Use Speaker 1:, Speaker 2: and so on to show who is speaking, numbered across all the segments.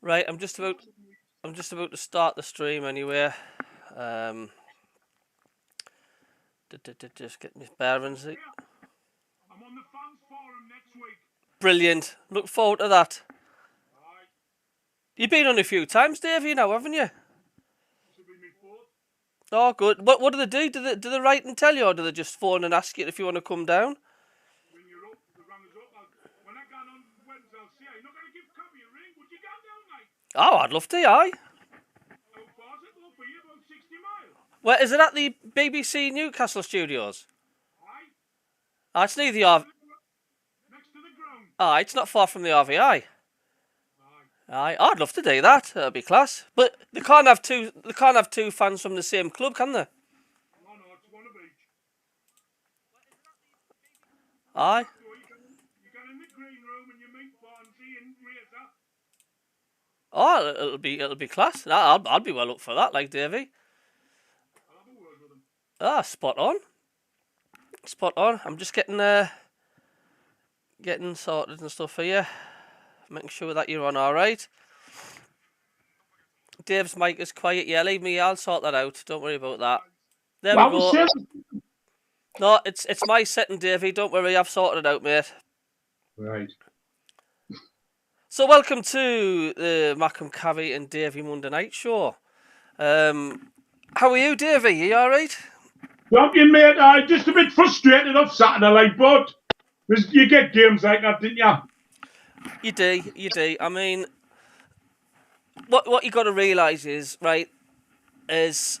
Speaker 1: Right, I'm just about to start the stream anyway. Um, just get my bearings.
Speaker 2: I'm on the fans forum next week.
Speaker 1: Brilliant. Look forward to that.
Speaker 2: Aye,
Speaker 1: You've been on a few times, Dave, you know, haven't you?
Speaker 2: this will be my fourth.
Speaker 1: Oh, good. What do they do? Do they write and tell you, or do they just phone and ask you if you want to come down?
Speaker 2: Ring you up, the runners up. When I got on Wednesday, I'll see you. You're not going to give Cabbie a ring. Would you go down, mate?
Speaker 1: Oh, I'd love to, aye.
Speaker 2: How far is it? Well, for you, about 60 miles.
Speaker 1: Where is it at the BBC Newcastle studios?
Speaker 2: Aye,
Speaker 1: Ah, it's near the RV.
Speaker 2: next to the ground.
Speaker 1: Ah, it's not far from the RVI.
Speaker 2: Aye.
Speaker 1: Aye, I'd love to do that. That'd be class. But they can't have two. They can't have two fans from the same club, can they?
Speaker 2: No, it's one of each.
Speaker 1: Aye.
Speaker 2: So you get in the green room and you meet Barnsley and Razor.
Speaker 1: Oh, it'll be class. I'll be well up for that, like Davey.
Speaker 2: I'll have a word with them.
Speaker 1: Ah, spot on. Spot on. I'm just getting sorted and stuff for you, making sure that you're on all right. Dave's mic is quiet. Yeah, leave me. I'll sort that out. Don't worry about that. There we go. No, it's my setting, Davey. Don't worry. I've sorted it out, mate.
Speaker 2: Right.
Speaker 1: So welcome to the MACKEM, CABBIE and Davey Monday Night Show. How are you, Davey? You all right?
Speaker 2: Champion, mate. I'm just a bit frustrated off Saturday, like, but you get games like that, didn't you?
Speaker 1: You do. I mean, what you got to realise is, right, is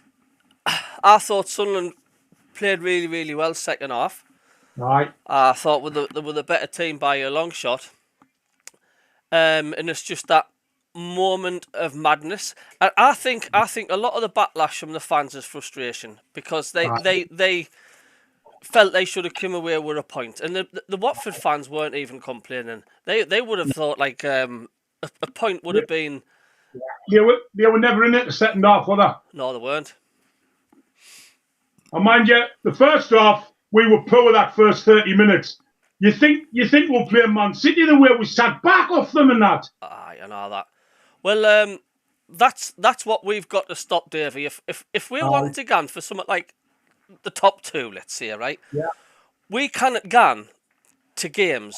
Speaker 1: I thought Sunderland played really, really well second half.
Speaker 2: Right.
Speaker 1: I thought they were the better team by a long shot. And it's just that moment of madness. And I think a lot of the backlash from the fans is frustration because they felt they should have come away with a point. And the Watford fans weren't even complaining. They would have thought like a point would have been.
Speaker 2: They were never in it the second half, were they?
Speaker 1: No, they weren't.
Speaker 2: And mind you, the first half we were poor that first 30 minutes. You think we'll play Man City the way we sat back off them and that?
Speaker 1: Aye, I know that. Well, that's what we've got to stop, Davey. If we're wanting to gun for something like the top two, let's say, right?
Speaker 2: Yeah.
Speaker 1: We cannot gun to games.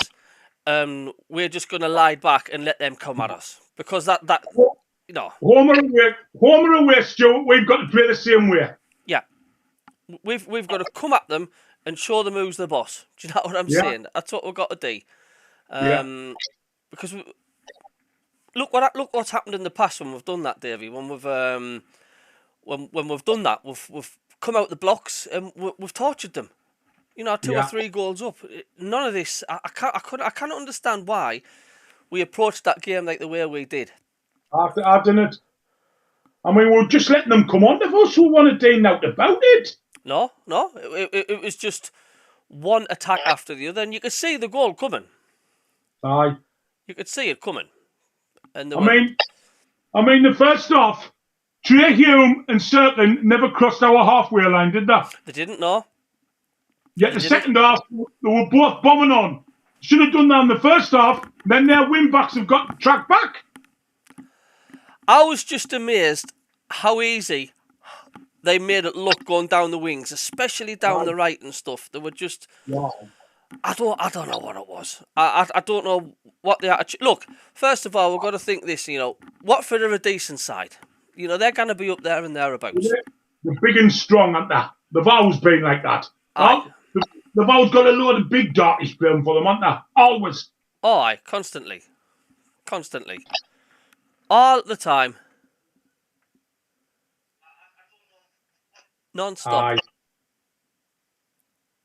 Speaker 1: We're just going to lie back and let them come at us because that you know.
Speaker 2: Home or away, Stuart. We've got to play the same way.
Speaker 1: Yeah, we've got to come at them and show them who's the boss. Do you know what I'm saying? That's what we've got to do. Because look what's happened in the past when we've done that, Davey. When we've when we've done that, we've come out the blocks and we've tortured them. You know, 2 or 3 goals up. None of this. I cannot understand why we approached that game like the way we did.
Speaker 2: I've done it. I mean, we're just letting them come on to us who want to do out about it.
Speaker 1: No. It was just one attack after the other, and you could see the goal coming.
Speaker 2: Aye.
Speaker 1: You could see it coming. And
Speaker 2: I mean, the first half, Trey Hume and Sirkin never crossed our halfway line, did they?
Speaker 1: They didn't, no.
Speaker 2: Yet the second half, they were both bombing on. Should have done that in the first half. Then their wing-backs have got tracked back.
Speaker 1: I was just amazed how easy they made it look going down the wings, especially down the right and stuff. They were just...
Speaker 2: Wow.
Speaker 1: I don't know what it was. I don't know what the attitude... Look, first of all, we've got to think this, you know. Watford are a decent side. You know, they're going to be up there and thereabouts.
Speaker 2: They're big and strong, aren't they? They've always been like that.
Speaker 1: Aye.
Speaker 2: They've always got a load of big darkies playing for them, aren't they? Always.
Speaker 1: Oh, aye, constantly. All the time. Non-stop.
Speaker 2: Aye.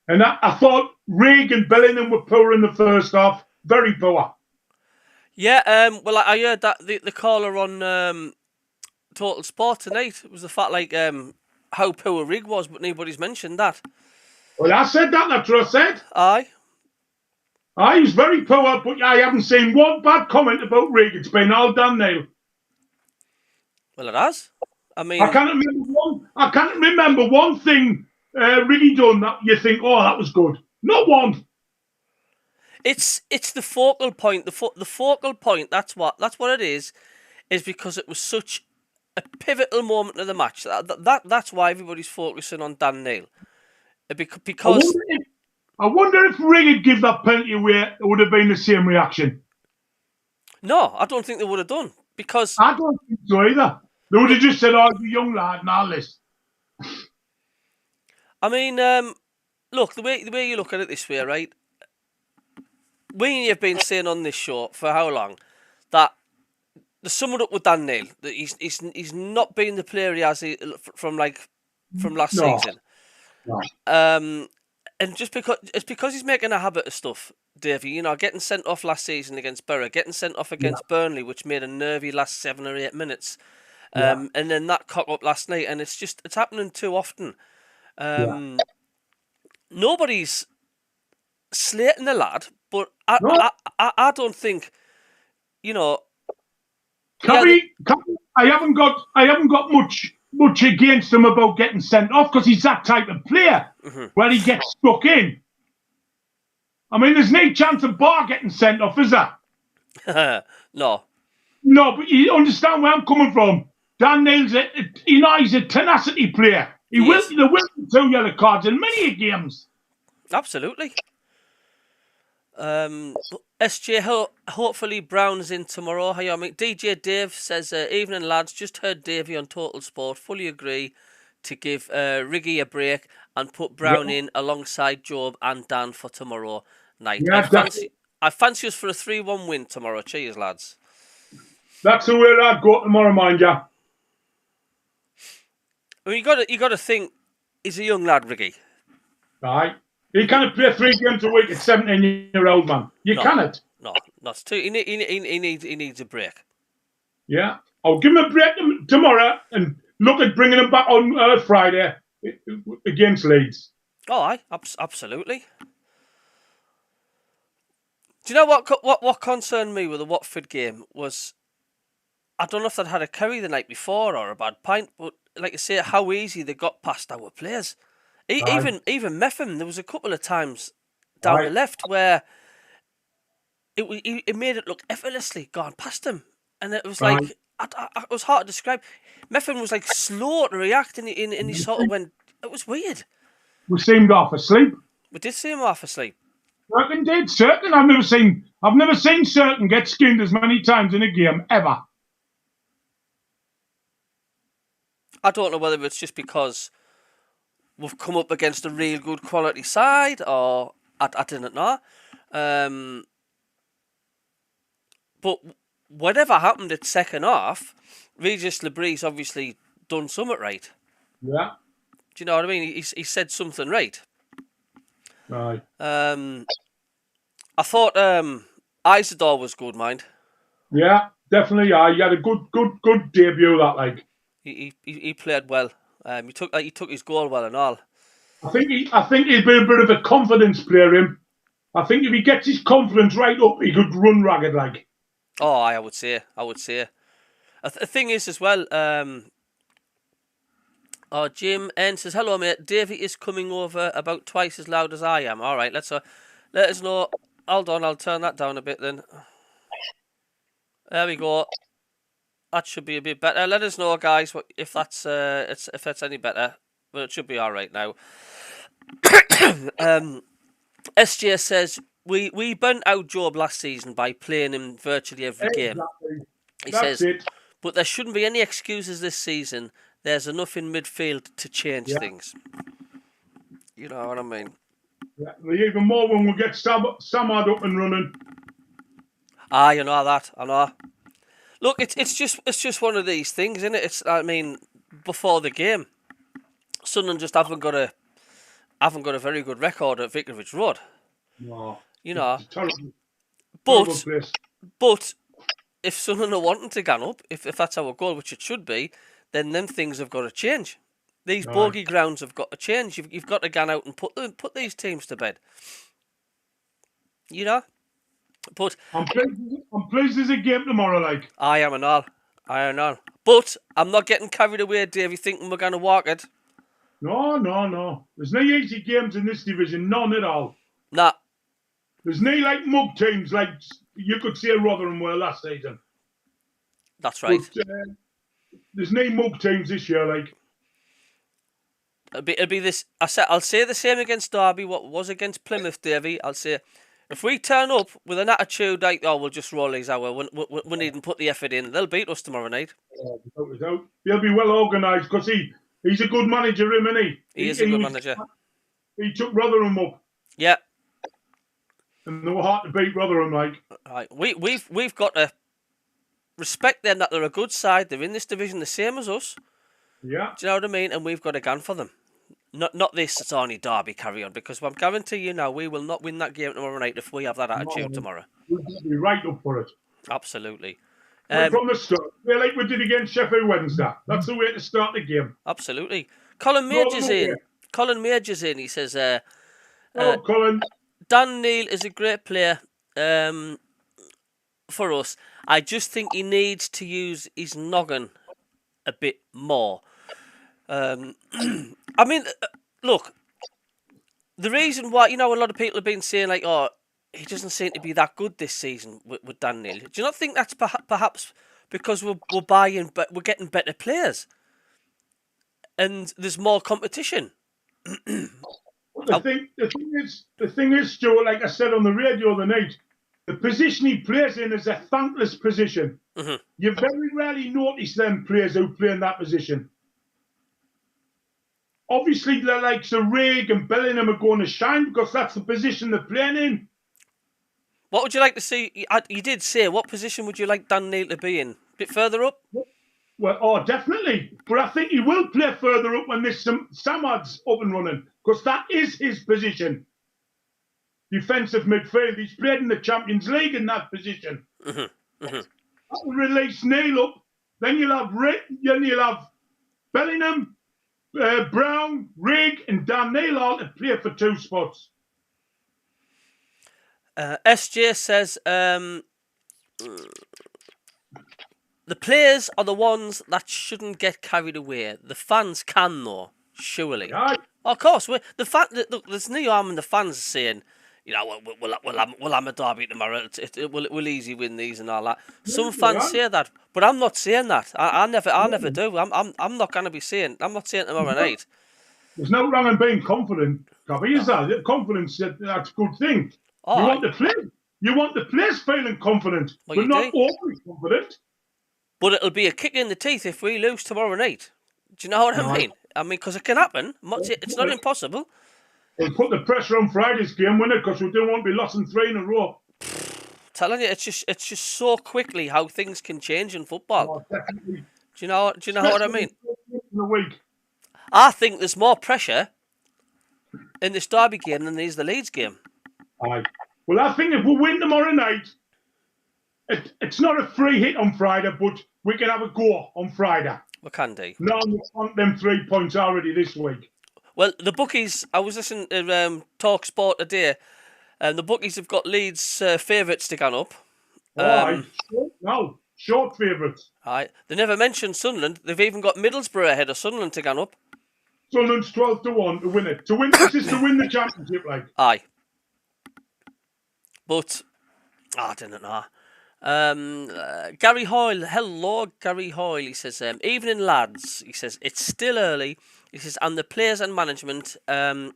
Speaker 2: And I thought Regan and Bellingham were poor in the first half. Very poor.
Speaker 1: Yeah, well, I heard that the caller on Total Sport tonight was the fact, like, how poor Rig was, but nobody's mentioned that.
Speaker 2: Well, I said that, that's what I said.
Speaker 1: Aye.
Speaker 2: He was very poor, but I haven't seen one bad comment about Rig. It's been all done now.
Speaker 1: Well, it has. I mean,
Speaker 2: I can't remember one thing Riggy done that you think, oh, that was good. Not one.
Speaker 1: It's the focal point. The focal point. That's what it is. is because it was such a pivotal moment of the match. That's why everybody's focusing on Dan Neil. Because
Speaker 2: I wonder if Ring had give that penalty away, it would have been the same reaction.
Speaker 1: no, I don't think they would have done. Because
Speaker 2: I don't think so either. They would have just said, "Oh, the young lad and all this."
Speaker 1: I mean, look, the way you look at it this way, right? We have been saying on this show for how long that the sum it up with Dan Neil, that he's not been the player he has from last season.
Speaker 2: No.
Speaker 1: And just because he's making a habit of stuff, Davey. You know, getting sent off last season against Borough, getting sent off against Burnley, which made a nervy last 7 or 8 minutes, and then that cock up last night, and it's happening too often. Nobody's slating the lad, but I don't think, you know.
Speaker 2: CABBIE, I haven't got much against him about getting sent off because he's that type of player where he gets stuck in. I mean, there's no chance of Bar getting sent off, is there?
Speaker 1: No.
Speaker 2: No, but you understand where I'm coming from. Dan Neil's he's a tenacity player. There will be 2 yellow cards in many games.
Speaker 1: Absolutely. SJ, hopefully Brown's in tomorrow. Hi, DJ Dave says, evening lads, just heard Davey on Total Sport. Fully agree to give Riggy a break and put Brown in alongside Job and Dan for tomorrow night.
Speaker 2: Yeah,
Speaker 1: I fancy us for a 3-1 win tomorrow. Cheers, lads.
Speaker 2: That's the way I'd go tomorrow, mind ya.
Speaker 1: I mean, you got to think he's a young lad, Riggy.
Speaker 2: Right. He can't play 3 games a week at 17-year-old man. You cannot.
Speaker 1: No, not too. He needs a break.
Speaker 2: Yeah, I'll give him a break tomorrow and look at bringing him back on Friday against Leeds.
Speaker 1: Oh, absolutely. Do you know what concerned me with the Watford game was, I don't know if they'd had a curry the night before or a bad pint, but like I say, how easy they got past our players. Even MACKEM, there was a couple of times down the left where it made it look effortlessly gone past him, and it was like it was hard to describe. MACKEM was like slow to react, and he sort of went. It was weird.
Speaker 2: We seemed half asleep.
Speaker 1: We did see him half asleep.
Speaker 2: Certain did. Certain. I've never seen Certain get skinned as many times in a game ever.
Speaker 1: I don't know whether it's just because we've come up against a real good quality side, or I didn't know. But whatever happened at second half, Regis Labree's obviously done something right.
Speaker 2: Yeah.
Speaker 1: Do you know what I mean? He said something right.
Speaker 2: Right.
Speaker 1: I thought Isidore was good, mind.
Speaker 2: Yeah, definitely. He had a good debut. That like.
Speaker 1: He played well. He took his goal well and all.
Speaker 2: I think he'd be a bit of a confidence player. Him. I think if he gets his confidence right up, he could run ragged like.
Speaker 1: Oh, I would say. The thing is as well. Jim N says, hello mate. Davey is coming over about twice as loud as I am. All right, let us know. Hold on, I'll turn that down a bit then. There we go. That should be a bit better. Let us know, guys, if that's any better. But it should be all right now. SJ says we burnt out Job last season by playing him virtually every game. He says, but there shouldn't be any excuses this season. There's enough in midfield to change things. You know what I mean?
Speaker 2: Yeah, even more when we get Samad up and running.
Speaker 1: You know that. I know. Look, it's just one of these things, isn't it? I mean, before the game, Sunderland just haven't got a very good record at Vicarage Road.
Speaker 2: No.
Speaker 1: You know.
Speaker 2: Terrible
Speaker 1: But if Sunderland are wanting to gun up, if that's our goal, which it should be, then them things have got to change. These bogey grounds have got to change. You've got to gun out and put these teams to bed. You know. But
Speaker 2: I'm pleased there's a game tomorrow, like.
Speaker 1: I am and all. But I'm not getting carried away, Davey, thinking we're going to walk it.
Speaker 2: No. There's no easy games in this division, none at all.
Speaker 1: Nah.
Speaker 2: There's no like mug teams like you could see Rotherham were last season.
Speaker 1: That's right.
Speaker 2: But there's no mug teams this year, like.
Speaker 1: It'll be this. I'll say the same against Derby. What was against Plymouth, Davey? I'll say, if we turn up with an attitude like, oh, we'll just roll these out, we needn't put the effort in, they'll beat us tomorrow night.
Speaker 2: He'll be well organised because he's a good manager, isn't he?
Speaker 1: He is a good manager.
Speaker 2: He took Rotherham up.
Speaker 1: Yeah.
Speaker 2: And they were hard to beat Rotherham, like.
Speaker 1: Right. We've got to respect them that they're a good side. They're in this division the same as us.
Speaker 2: Yeah.
Speaker 1: Do you know what I mean? And we've got a gun for them. Not this, it's only Derby, carry on. Because I'm guarantee you now, we will not win that game tomorrow night if we have that attitude tomorrow.
Speaker 2: We'll be right up for it.
Speaker 1: Absolutely.
Speaker 2: From the start, we're like we did against Sheffield Wednesday. That's the way to start the game.
Speaker 1: Absolutely. Colin Major's in. Colin Major's in. He says,
Speaker 2: Colin.
Speaker 1: Dan Neil is a great player for us. I just think he needs to use his noggin a bit more. I mean, look, the reason why, a lot of people have been saying, like, oh, he doesn't seem to be that good this season with Dan Neil. Do you not think that's perhaps because we're buying, but we're getting better players and there's more competition?
Speaker 2: The thing is, Stuart, like I said on the radio the night, the position he plays in is a thankless position.
Speaker 1: Mm-hmm.
Speaker 2: You very rarely notice them players who play in that position. Obviously, the likes of Rigg and Bellingham are going to shine because that's the position they're playing in.
Speaker 1: What would you like to see? You did say, what position would you like Dan Neil to be in? A bit further up?
Speaker 2: Well, definitely. But I think he will play further up when there's some Samad's up and running because that is his position. Defensive midfield. He's played in the Champions League in that position.
Speaker 1: Mm-hmm. Mm-hmm.
Speaker 2: That will release Neil up. Then you'll have Bellingham, Brown, Rigg, and Dan Neil all to play for two spots.
Speaker 1: SJ says the players are the ones that shouldn't get carried away. The fans can, though, surely.
Speaker 2: Right.
Speaker 1: Of course, look, there's no harm in the fans saying, we'll have a derby tomorrow. We'll easy win these and all that. Some fans say that, but I'm not saying that. I never do. I'm not going to be saying. I'm not saying tomorrow night.
Speaker 2: There's no wrong in being confident, Cabbie, is there? Confidence, that's a good thing.
Speaker 1: Oh,
Speaker 2: you want the players feeling confident, but not always confident.
Speaker 1: But it'll be a kick in the teeth if we lose tomorrow night. Do you know what I mean? I mean, because it can happen. It's not impossible.
Speaker 2: We'll put the pressure on Friday's game, won't it? Because we don't want to be losing 3 in a row.
Speaker 1: Telling you, it's just so quickly how things can change in football.
Speaker 2: Oh, definitely.
Speaker 1: Do you know what I mean?
Speaker 2: In a week.
Speaker 1: I think there's more pressure in this Derby game than there is the Leeds game.
Speaker 2: Aye. Well, I think if we win tomorrow night, it's not a free hit on Friday, but we can have a go on Friday.
Speaker 1: We can do.
Speaker 2: No, we want them 3 points already this week.
Speaker 1: Well, the bookies, I was listening to Talk Sport today, and the bookies have got Leeds favourites to go up.
Speaker 2: Short favourites.
Speaker 1: Aye. They never mentioned Sunderland. They've even got Middlesbrough ahead of Sunderland to go up.
Speaker 2: Sunderland's 12-1 to win it. This is to win the championship, like.
Speaker 1: Aye. But, I don't know. Gary Hoyle, hello, Gary Hoyle. He says, evening lads. He says, it's still early. He says, and the players and management are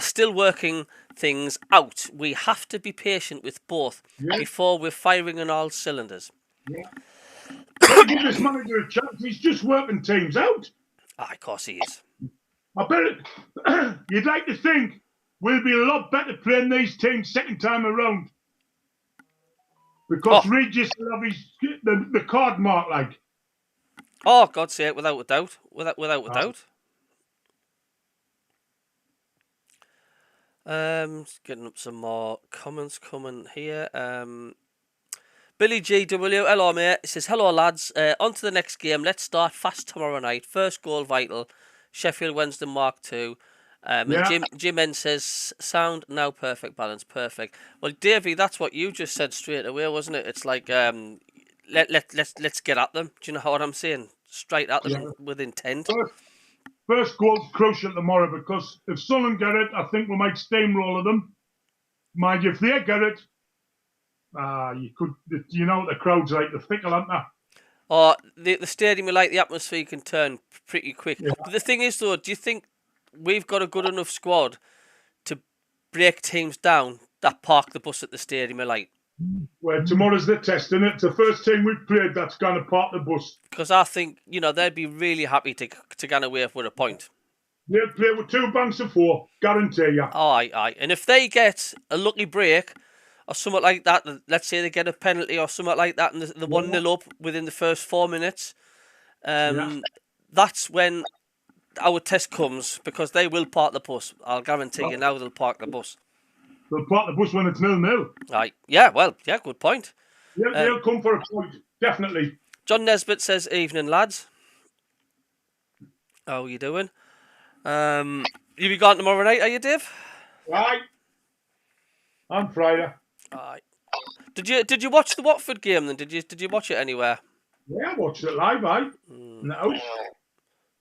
Speaker 1: still working things out. We have to be patient with both before we're firing on all cylinders.
Speaker 2: Yeah. Give this manager a chance. He's just working teams out.
Speaker 1: Of course he is.
Speaker 2: I bet you'd like to think we'll be a lot better playing these teams second time around. Because Regis will have the card mark, like.
Speaker 1: Oh, God say it, without a doubt. Without a doubt. Just getting up some more comments coming here. Billy GW, hello mate. He says, hello lads. On to the next game. Let's start fast tomorrow night. First goal vital. Sheffield Wednesday Mark 2. And Jim N says, sound now perfect balance, perfect. Well, Davey, that's what you just said straight away, wasn't it? It's like let's get at them. Do you know what I'm saying? Straight at them with intent.
Speaker 2: First goal's crucial tomorrow because if Sunderland get it, I think we might steamroller them. Mind you, if they get it, You could, you know, the crowd's like the fickle, aren't they?
Speaker 1: Or the stadium, like the atmosphere can turn pretty quick.
Speaker 2: Yeah.
Speaker 1: But the thing is, though, do you think we've got a good enough squad to break teams down that park the bus at the stadium light?
Speaker 2: Well, tomorrow's the test, isn't it? It's the first team we've played that's going to park the bus.
Speaker 1: Because I think, you know, they'd be really happy to get away with a point.
Speaker 2: They'll play with 2 banks of 4, guarantee you.
Speaker 1: Aye. And if they get a lucky break or something like that, let's say they get a penalty or something like that, and the 1-0 up within the first 4 minutes, that's when our test comes, because they will park the bus. I'll guarantee you now they'll park the bus.
Speaker 2: They'll park the bus when it's 0-0.
Speaker 1: Right. Yeah, well, yeah, good point.
Speaker 2: They'll come for a point, definitely.
Speaker 1: John Nesbitt says, evening, lads. How are you doing? You be gone tomorrow night, are you, Dave?
Speaker 2: Right. On Friday.
Speaker 1: Aye. Did you watch the Watford game then? Did you watch it anywhere?
Speaker 2: Yeah, I watched it live, in the house.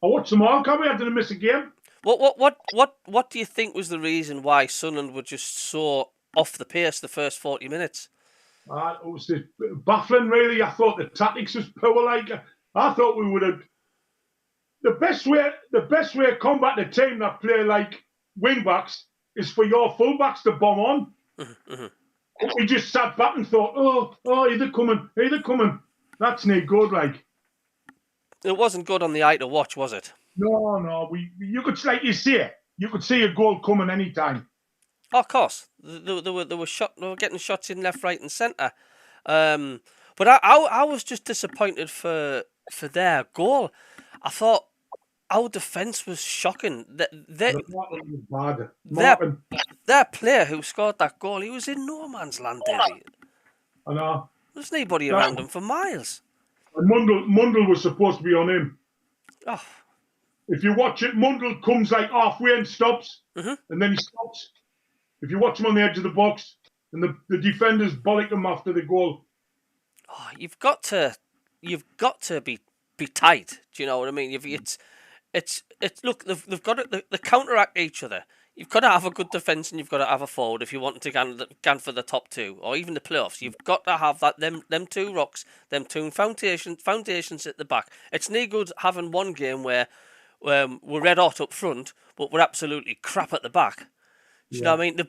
Speaker 2: I watched them all, Cabby. I didn't miss a game.
Speaker 1: What do you think was the reason why Sunderland were just so off the pace the first 40 minutes?
Speaker 2: It was baffling, really. I thought the tactics was poor. I thought we would have. The best way to combat a team that play like wing backs is for your full backs to bomb on. We just sat back and thought, oh, either coming. That's no good, like.
Speaker 1: It wasn't good on the eye to watch, was it?
Speaker 2: No. You could, like you say, you could see a goal coming anytime.
Speaker 1: Oh, of course, they were getting shots in left, right, and centre. But I was just disappointed for their goal. I thought our defence was shocking. Their player who scored that goal, he was in no man's land, Davey.
Speaker 2: I know.
Speaker 1: There's nobody around him for miles.
Speaker 2: And Mundle was supposed to be on him.
Speaker 1: Oh.
Speaker 2: If you watch it, Mundle comes like halfway and stops, and then he stops. If you watch him on the edge of the box, and the defenders bollock him after the goal.
Speaker 1: Oh, you've got to be tight. Do you know what I mean? It's look, they've got to they counteract each other. You've got to have a good defence and you've got to have a forward if you want to gan for the top 2 or even the playoffs. You've got to have them 2 rocks, them 2 foundations at the back. It's no good having one game where we're red hot up front, but we're absolutely crap at the back. Do you know what I mean?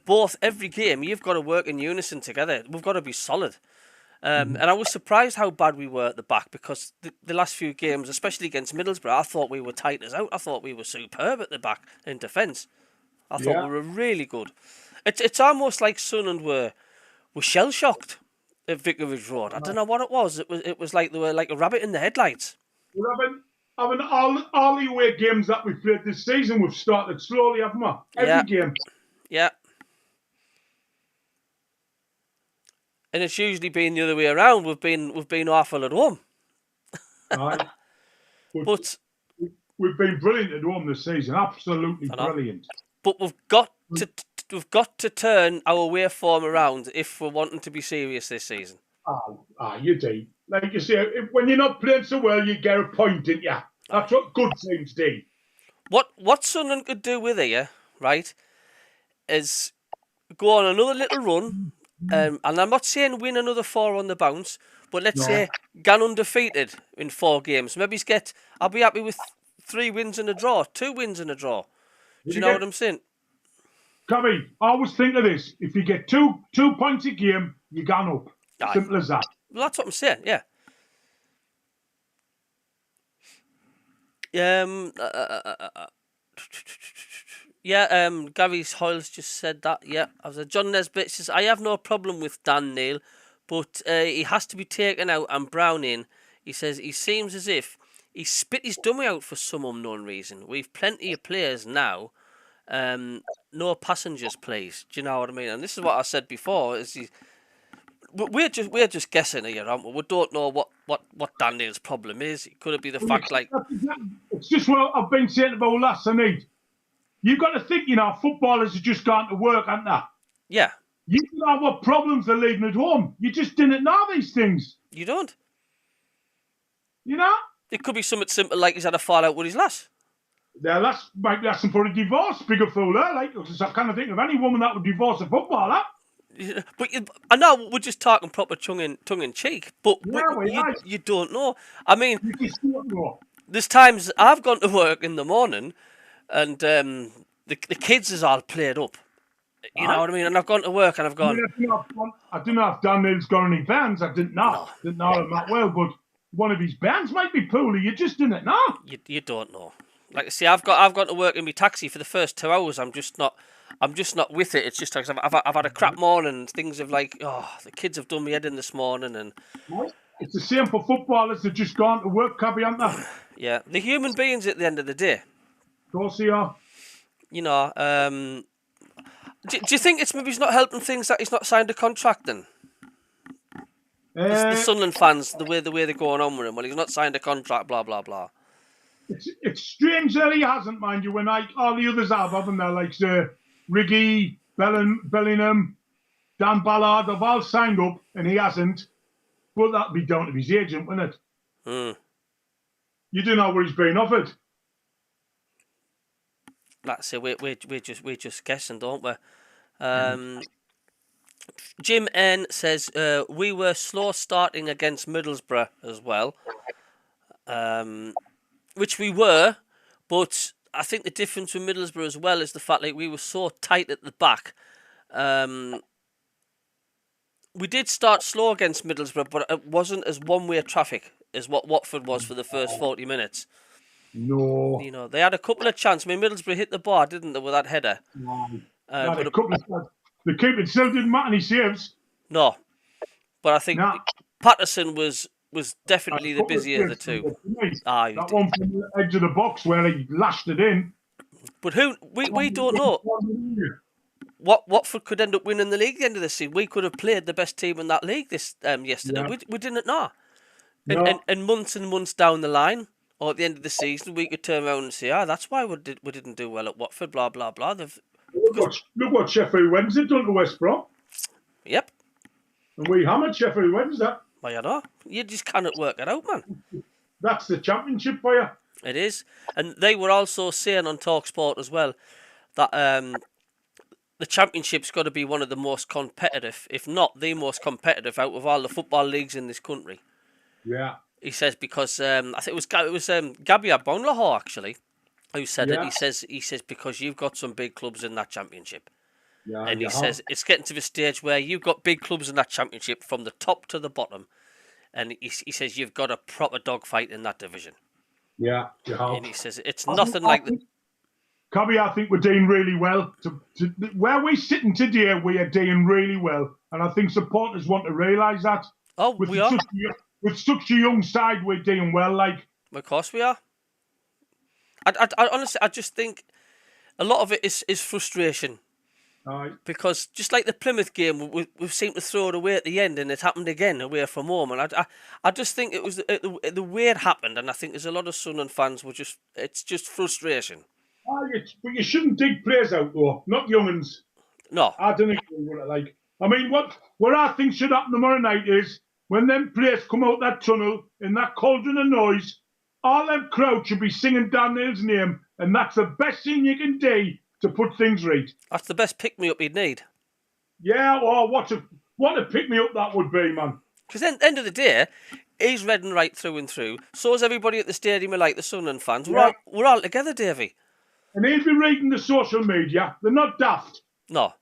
Speaker 1: Every game you've got to work in unison together. We've got to be solid. And I was surprised how bad we were at the back, because the last few games, especially against Middlesbrough, I thought we were tight as out. I thought we were superb at the back in defence. I thought we were really good. It's almost like Sunderland were shell shocked at Vicarage Road. I don't know what it was. It was like they were like a rabbit in the headlights.
Speaker 2: We're having all the away games that we've played this season. We've started slowly, haven't we? Every game.
Speaker 1: Yeah. And it's usually been the other way around. We've been awful at home.
Speaker 2: Right.
Speaker 1: But
Speaker 2: we've been brilliant at home this season. Absolutely brilliant.
Speaker 1: But we've got to turn our away form around if we're wanting to be serious this season.
Speaker 2: You do. Like you say, when you're not playing so well, you get a point, don't you? That's what good teams do.
Speaker 1: What Sunderland could do with here, right, is go on another little run. And I'm not saying win another 4 on the bounce, but let's say gone undefeated in 4 games. Maybe I'll be happy with 3 wins and a draw, 2 wins and a draw. Do you know what I'm saying?
Speaker 2: Cabby, always think of this. If you get 2 points a game, you're gone up. Aye. Simple as that.
Speaker 1: Well, that's what I'm saying, yeah. Gary Hoyles just said that. Yeah, John Nesbitt says, I have no problem with Dan Neil, but he has to be taken out and Brown in. He says he seems as if he spit his dummy out for some unknown reason. We've plenty of players now. No passengers, please. Do you know what I mean? And this is what I said before. We're just guessing here, aren't we? We don't know what Dan Neil's problem is. It could be the fact like
Speaker 2: it's just what I've been saying about last night. You've got to think, footballers have just gone to work, haven't they?
Speaker 1: Yeah.
Speaker 2: You know what problems they're leaving at home. You just didn't know these things.
Speaker 1: You don't.
Speaker 2: You know?
Speaker 1: It could be something simple like he's had a fallout with his lass.
Speaker 2: Their lass might be asking for a divorce, bigger fool, like, I can't think of any woman that would divorce a footballer.
Speaker 1: But I know we're just talking proper tongue in cheek, but you don't know. I mean,
Speaker 2: you just don't know.
Speaker 1: there's times I've gone to work in the morning, and the kids is all played up. You know what I mean? And I've gone to work and I've gone.
Speaker 2: I don't know if Dan Neil's got any bands. I didn't know. No. Didn't know him that well, but one of his bands might be poorly. You just didn't know.
Speaker 1: You don't know. Like, see, I've gone to work in my taxi for the first 2 hours. I'm just not with it. It's just like I've had a crap morning. Things have like, the kids have done me head in this morning, and
Speaker 2: it's the same for footballers that just gone to work, Cabbie, aren't they?
Speaker 1: Yeah, the human beings at the end of the day.
Speaker 2: Of course they are.
Speaker 1: You know, do you think it's maybe he's not helping things that he's not signed a contract then? The Sunderland fans, the way they're going on with him, well, he's not signed a contract, blah blah blah.
Speaker 2: It's strange that he hasn't, mind you, when all the others haven't they? Like Riggy, Bellingham, Dan Ballard, they've all signed up and he hasn't. Well, that'd be down to his agent, wouldn't it? You don't know what he's been offered.
Speaker 1: That's it. We're just guessing, don't we? Jim N says we were slow starting against Middlesbrough as well, which we were, but I think the difference with Middlesbrough as well is the fact that we were so tight at the back. We did start slow against Middlesbrough, but it wasn't as one-way traffic as what Watford was for the first 40 minutes.
Speaker 2: No.
Speaker 1: You know, they had a couple of chances. I mean, Middlesbrough hit the bar, didn't they, with that header?
Speaker 2: No. But a couple of chances. The keeper still didn't make any saves.
Speaker 1: No. But I think Patterson was definitely the busier of the two.
Speaker 2: That one from the edge of the box where he lashed it in.
Speaker 1: But we don't know. Watford could end up winning the league at the end of the season. We could have played the best team in that league yesterday. Yeah. We didn't know. No. And months down the line, or at the end of the season, we could turn around and say, that's why we didn't do well at Watford, blah, blah, blah.
Speaker 2: Look what Sheffield Wednesday done to West Brom.
Speaker 1: Yep.
Speaker 2: And we hammered Sheffield Wednesday.
Speaker 1: Well, you know, you just cannot work it out, man.
Speaker 2: That's the championship for you.
Speaker 1: It is. And they were also saying on TalkSport as well that the championship's got to be one of the most competitive, if not the most competitive, out of all the football leagues in this country.
Speaker 2: Yeah.
Speaker 1: He says because I think it was CABBIE Bonlaho actually who said it. He says because you've got some big clubs in that championship. Yeah, and he says it's getting to the stage where you've got big clubs in that championship from the top to the bottom, and he says you've got a proper dogfight in that division.
Speaker 2: Yeah, you have.
Speaker 1: And he says it's nothing like the.
Speaker 2: Cabbie, I think we're doing really well. Where we're sitting today, we are doing really well, and I think supporters want to realise that.
Speaker 1: Oh, we are.
Speaker 2: With such a young side, we're doing well. Like,
Speaker 1: of course we are. I honestly, I just think a lot of it is frustration. Because just like the Plymouth game, we've seemed to throw it away at the end, and it happened again away from home. And I just think it was the way it happened, and I think there's a lot of Sunderland fans it's just frustration.
Speaker 2: But you shouldn't dig players out though, not young'uns.
Speaker 1: No,
Speaker 2: I don't think like. I mean, what I think should happen tomorrow night is when them players come out that tunnel in that cauldron of noise, all them crowd should be singing Dan Neil's name, and that's the best thing you can do to put things right.
Speaker 1: That's the best pick-me-up you'd need.
Speaker 2: Yeah, what a pick-me-up that would be, man.
Speaker 1: Because at the end of the day, he's red and right through and through. So is everybody at the stadium, like the Sunderland fans. We're all together, Davey.
Speaker 2: And he'll be reading the social media. They're not daft.
Speaker 1: No,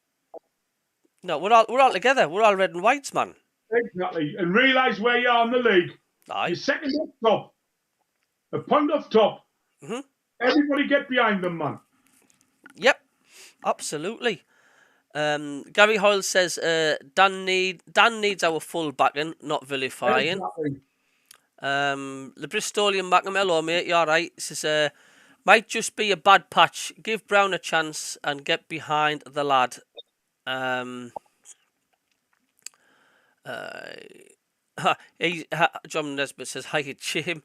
Speaker 1: we're all together. We're all red and whites, man.
Speaker 2: Exactly. And realise where you are in the league.
Speaker 1: Aye.
Speaker 2: You're second up top. A punt off top.
Speaker 1: Mm-hmm.
Speaker 2: Everybody get behind them, man.
Speaker 1: Yep, absolutely. Gary Hoyle says Dan needs our full backing, not vilifying.
Speaker 2: Exactly.
Speaker 1: The Bristolian MACKEM, hello mate, you alright? He says might just be a bad patch. Give Brown a chance and get behind the lad. John Nesbitt says hi, Jim.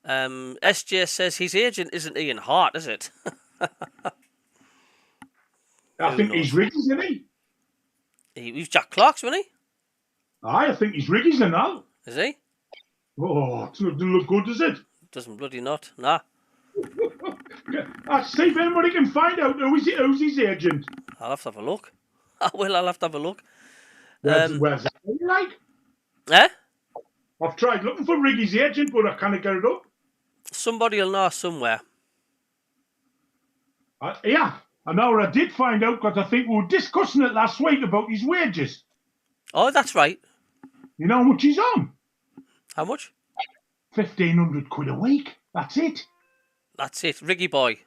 Speaker 1: SJ says his agent isn't Ian Hart, is it?
Speaker 2: I think he's Riggies, isn't he?
Speaker 1: He was Jack Clark's, wasn't he?
Speaker 2: I think he's Riggies now.
Speaker 1: Is he?
Speaker 2: Oh, it doesn't look good, does it?
Speaker 1: Doesn't bloody not, nah.
Speaker 2: I'll see if anybody can find out who's his agent.
Speaker 1: I'll have to have a look. I'll have to have a look.
Speaker 2: Where's that like?
Speaker 1: Eh?
Speaker 2: I've tried looking for Riggy's agent, but I can't get it up.
Speaker 1: Somebody will know somewhere.
Speaker 2: Yeah, I know. I did find out because I think we were discussing it last week about his wages.
Speaker 1: Oh, that's right.
Speaker 2: You know how much he's on?
Speaker 1: How much?
Speaker 2: 1,500 quid a week. That's it.
Speaker 1: That's it. Riggy boy.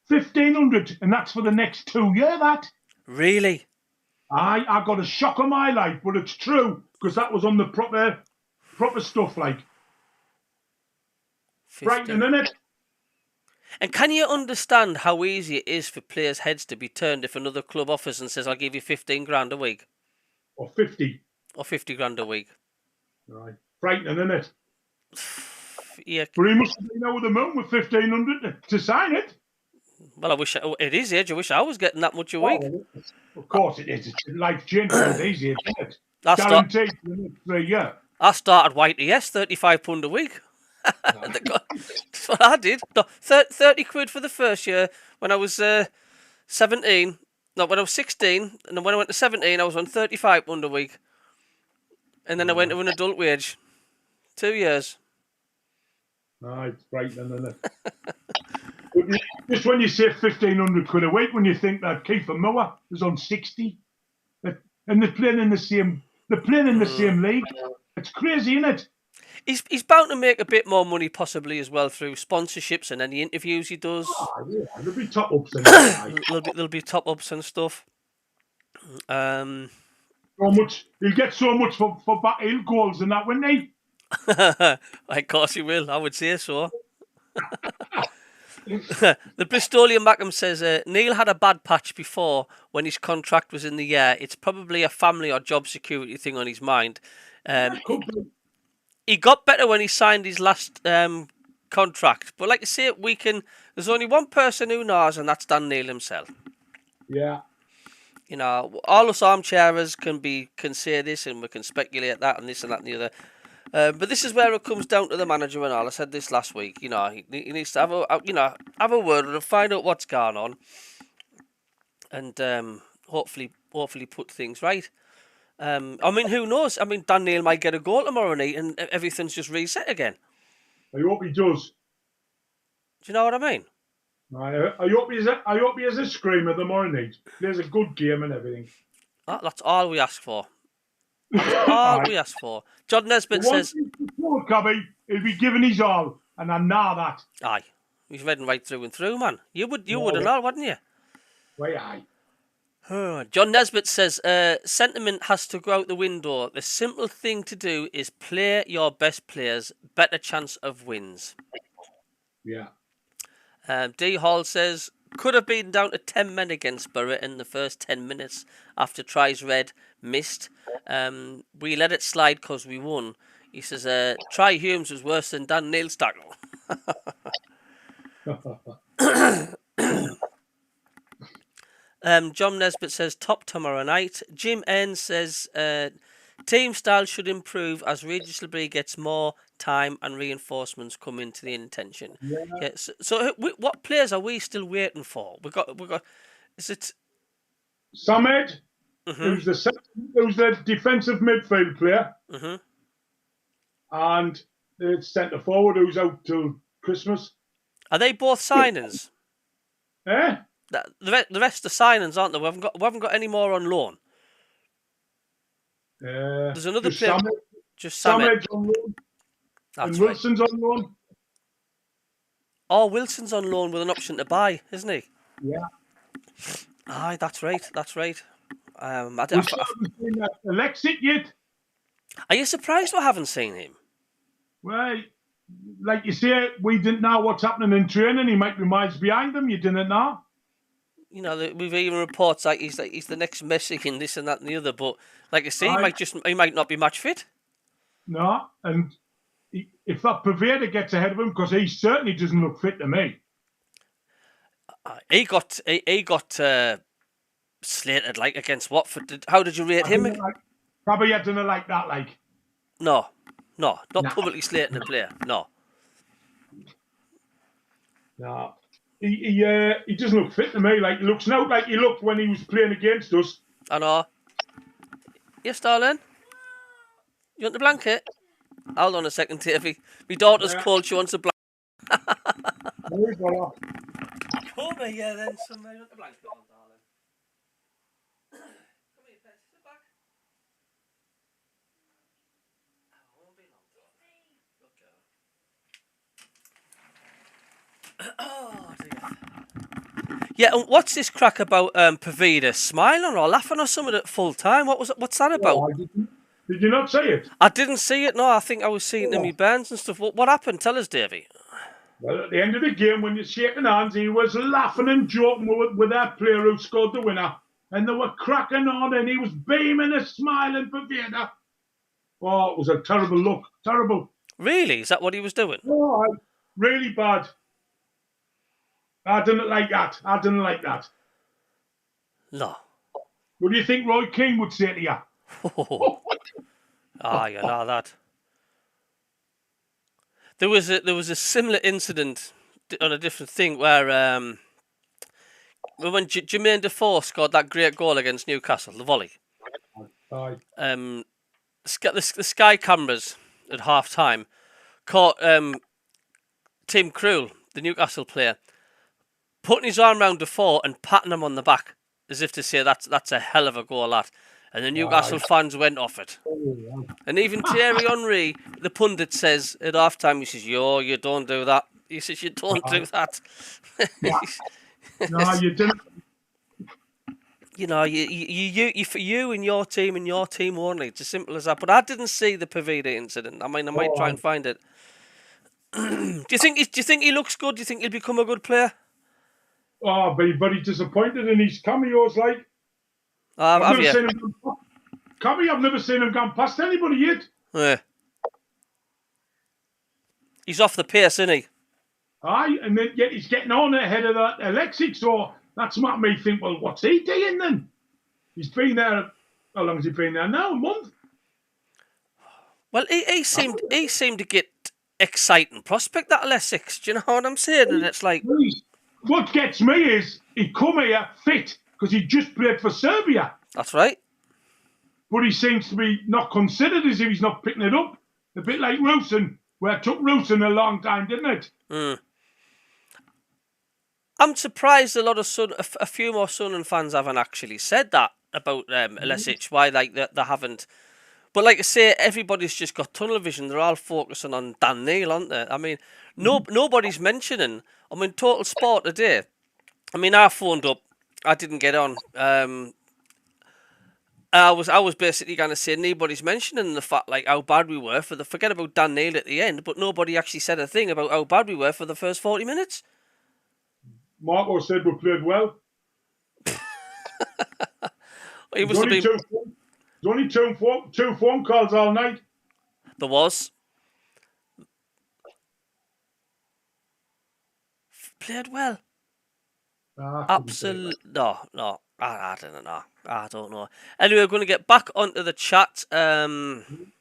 Speaker 2: 1,500, and that's for the next 2 years, that.
Speaker 1: Really?
Speaker 2: I got a shock of my life, but it's true, because that was on the proper stuff, like.
Speaker 1: 50.
Speaker 2: Frightening, isn't it?
Speaker 1: And can you understand how easy it is for players' heads to be turned if another club offers and says, I'll give you 15 grand a week?
Speaker 2: Or 50.
Speaker 1: Or 50 grand a week.
Speaker 2: Right. Frightening, isn't it?
Speaker 1: Yeah.
Speaker 2: But he must have been over the moon with 1,500 to sign it.
Speaker 1: Well, it is age. I wish I was getting that much a week.
Speaker 2: Of course it is. It's life changing with these age, isn't it? Guaranteed for the next 3 years.
Speaker 1: I started YTS, £35 a week. That's what I did. No, 30 quid for the first year when I was 17. No, when I was 16. And then when I went to 17, I was on £35 a week. And then I went to an adult wage. 2 years.
Speaker 2: It's frightening, isn't it? Just when you say 1,500 quid a week, when you think that Kiefer Moore is on 60, and they're playing in the same league. It's crazy, isn't it?
Speaker 1: He's bound to make a bit more money possibly as well through sponsorships and any interviews he does.
Speaker 2: Oh, yeah, there'll be top ups and
Speaker 1: there'll be top ups and stuff.
Speaker 2: So much he'll get so much for field goals and that, wouldn't he?
Speaker 1: Of course he will. I would say so. The Bristolian Mackem says Neil had a bad patch before when his contract was in the air. It's probably a family or job security thing on his mind. He got better when he signed his last contract, but like I say, there's only one person who knows, and that's Dan Neil himself.
Speaker 2: Yeah.
Speaker 1: You know, all us armchairers can say this, and we can speculate that and this and that and the other. But this is where it comes down to the manager and all. I said this last week. You know, he needs to have a word with him, find out what's going on, and hopefully put things right. I mean, who knows? I mean, Dan Neil might get a goal tomorrow night, and everything's just reset again.
Speaker 2: I hope he does.
Speaker 1: Do you know what I mean?
Speaker 2: I hope he has a screamer tomorrow night. There's a good game and everything.
Speaker 1: That's all we ask for. That's all we ask for. John Nesbitt says,
Speaker 2: Cabby, he'll be giving his all, and I know that.
Speaker 1: Aye, he's reading right through and through, man. You would and all, wouldn't you?
Speaker 2: Why, aye.
Speaker 1: John Nesbitt says, sentiment has to go out the window. The simple thing to do is play your best players. Better chance of wins.
Speaker 2: Yeah.
Speaker 1: D. Hall says, could have been down to 10 men against Borough in the first 10 minutes after tries red, missed. We let it slide because we won. He says, Try Humes was worse than Dan Neil's tackle. John Nesbitt says, top tomorrow night. Jim N says, team style should improve as Regis Labrie gets more time and reinforcements come into the intention. Yeah. So what players are we still waiting for? We got. Is it
Speaker 2: Samed, who's the defensive midfield player, and the centre forward who's out till Christmas.
Speaker 1: Are they both signings?
Speaker 2: Eh?
Speaker 1: The rest are signings, aren't they? We haven't got any more on loan. There's another player. Just Samed
Speaker 2: on loan.
Speaker 1: That's
Speaker 2: and Wilson's
Speaker 1: right.
Speaker 2: on loan.
Speaker 1: Oh, Wilson's on loan with an option to buy, isn't he?
Speaker 2: Yeah.
Speaker 1: Aye, that's right.
Speaker 2: We haven't seen Alexit yet.
Speaker 1: Are you surprised we haven't seen him?
Speaker 2: Well, like you say, we didn't know what's happening in training. He might be miles behind them. You didn't know.
Speaker 1: You know, we've even reports like he's the next Messi in this and that and the other. But like I say, he might not be match fit.
Speaker 2: No, and if that Pavetta gets ahead of him, because he certainly doesn't look fit to me.
Speaker 1: He got slated like against Watford. How did you rate him?
Speaker 2: Probably I didn't like that. Like
Speaker 1: no, not publicly slating a player. No.
Speaker 2: He doesn't look fit to me. Like he looks now like he looked when he was playing against us.
Speaker 1: I know. Yes, darling. You want the blanket? Hold on a second, Davey. My daughter's cold. She wants a blanket. Come here, then. Somebody want the blanket on, darling. Come here, pet. Sit back. I won't be long, darling. Good girl. Oh, dear. Yeah, and what's this crack about Pavida smiling or laughing or something at full time? What's that about?
Speaker 2: Did you not see it?
Speaker 1: I didn't see it, no. I think I was seeing it in my bands and stuff. What happened? Tell us, Davey.
Speaker 2: Well, at the end of the game, when you're shaking hands, he was laughing and joking with that player who scored the winner. And they were cracking on, and he was beaming and smiling for Vader. Oh, it was a terrible look. Terrible.
Speaker 1: Really? Is that what he was doing?
Speaker 2: Oh, really bad. I didn't like that. I didn't like that.
Speaker 1: No.
Speaker 2: What do you think Roy Keane would say to you?
Speaker 1: You know that. There was a similar incident on a different thing where when Jermaine Defoe scored that great goal against Newcastle, the volley.
Speaker 2: Aye.
Speaker 1: The Sky cameras at half time caught Tim Krul, the Newcastle player, putting his arm around Defoe and patting him on the back as if to say that's a hell of a goal, that. And the Newcastle fans went off it. And even Thierry Henry, the pundit, says at half time, he says, "Yo, you don't do that." He says, "You don't do that."
Speaker 2: No, you didn't.
Speaker 1: You know, you for you and your team only. It's as simple as that. But I didn't see the Pavida incident. I mean, I might try and find it. Do you think he looks good? Do you think he'll become a good player?
Speaker 2: Oh, I'll be very disappointed in his cameos. Like,
Speaker 1: I've never
Speaker 2: seen him. Cabby, I've never seen him gone past anybody yet.
Speaker 1: Yeah. He's off the pace, isn't he?
Speaker 2: Aye, and then yet he's getting on ahead of that Alexis. So that's what made me think, well, what's he doing then? He's been there. How long has he been there now? A month.
Speaker 1: Well, he seemed to get exciting prospect, that Alexis. Do you know what I'm saying? And it's like,
Speaker 2: what gets me is he come here fit because he just played for Serbia.
Speaker 1: That's right.
Speaker 2: But he seems to be not considered as if he's not picking it up. A bit like Rusin, where it took Rusin a long time, didn't it?
Speaker 1: Mm. I'm surprised a few more Sunderland fans haven't actually said that about Alexis. Why they haven't. But like I say, everybody's just got tunnel vision. They're all focusing on Dan Neil, aren't they? I mean, nobody's mentioning. I mean, Total Sport today. I mean, I phoned up. I didn't get on. I was basically going to say nobody's mentioning the fact like how bad we were forget about Dan Neil at the end, but nobody actually said a thing about how bad we were for the first 40 minutes.
Speaker 2: Marco said we played well.
Speaker 1: He must have been.
Speaker 2: There's only two phone calls all night.
Speaker 1: There was. Played well. Absolutely. No. I don't know. I don't know. Anyway, we're going to get back onto the chat. Jim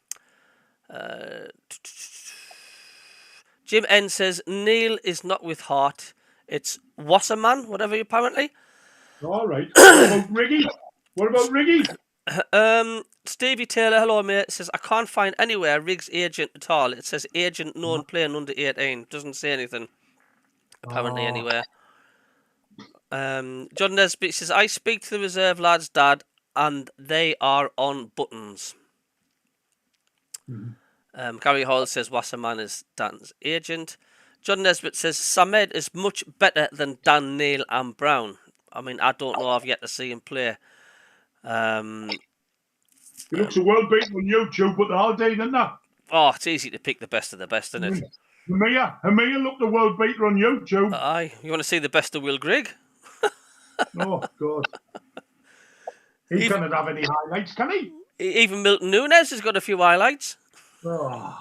Speaker 1: N says Neil is not with heart. It's Wasserman, whatever, apparently.
Speaker 2: All right. What about Riggy?
Speaker 1: Stevie Taylor, hello mate, says I can't find anywhere Riggs agent at all. It says agent known playing under 18. Doesn't say anything apparently anywhere. John Nesbitt says I speak to the reserve lads, Dad, and they are on buttons. Gary Hall says Wasserman is Dan's agent. John Nesbitt says Samed is much better than Dan, Neil and Brown. I mean, I don't know. I've yet to see him play.
Speaker 2: He looks a world beater on YouTube, but the whole day, doesn't that?
Speaker 1: Oh, it's easy to pick the best of the best, isn't it?
Speaker 2: Hamia looked a world beater on YouTube.
Speaker 1: Aye, you want to see the best of Will Grigg?
Speaker 2: Oh, God. He cannot have any highlights, can he?
Speaker 1: Even Milton Nunes has got a few highlights.
Speaker 2: Oh.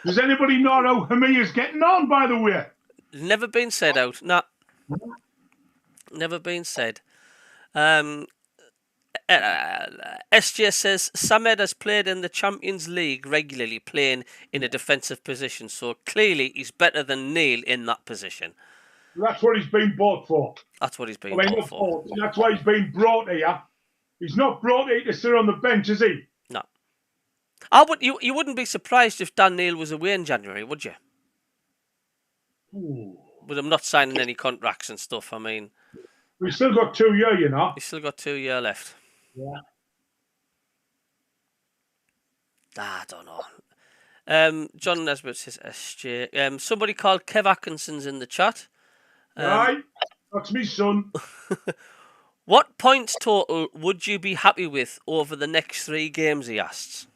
Speaker 2: Does anybody know how Hamia's getting on, by the way?
Speaker 1: Never been said out. Nah. Never been said. SJ says Samed has played in the Champions League regularly, playing in a defensive position, so clearly he's better than Neil in that position.
Speaker 2: That's what he's been bought for.
Speaker 1: That's what he's been bought for.
Speaker 2: That's why he's been brought here. He's not brought in to sit on the bench, is he?
Speaker 1: No. You wouldn't be surprised if Dan Neil was away in January, would you?
Speaker 2: Ooh.
Speaker 1: But I'm not signing any contracts and stuff. I mean,
Speaker 2: we've still got 2 years, you know.
Speaker 1: He's still got 2 years left.
Speaker 2: Yeah.
Speaker 1: I don't know. John Nesbitt says SJ. Somebody called Kev Atkinson's in the chat.
Speaker 2: Right. That's me, son.
Speaker 1: What points total would you be happy with over the next 3 games, he asks.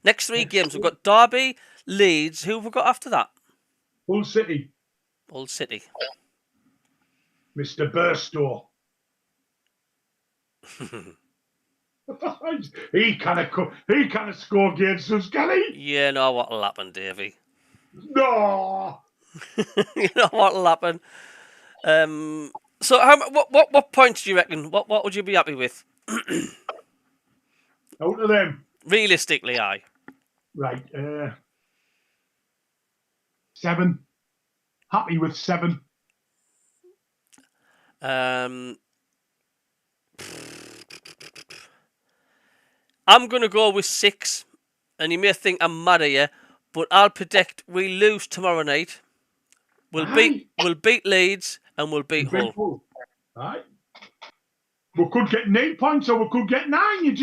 Speaker 1: Next 3 games, we've got Derby, Leeds. Who have we got after that?
Speaker 2: Hull City.
Speaker 1: Hull City.
Speaker 2: Mr. Burstow. he can't score against us, can he?
Speaker 1: Yeah, no, what'll happen, Davey?
Speaker 2: No.
Speaker 1: You know what'll happen. So, what points do you reckon? What would you be happy with?
Speaker 2: Out of them.
Speaker 1: Realistically, aye.
Speaker 2: Right. 7. Happy with 7.
Speaker 1: I'm going to go with 6, and you may think I'm mad at you, but I'll predict we lose tomorrow night. We'll beat Leeds and we'll beat Hull.
Speaker 2: Right. We could get 9 points or we could get 9.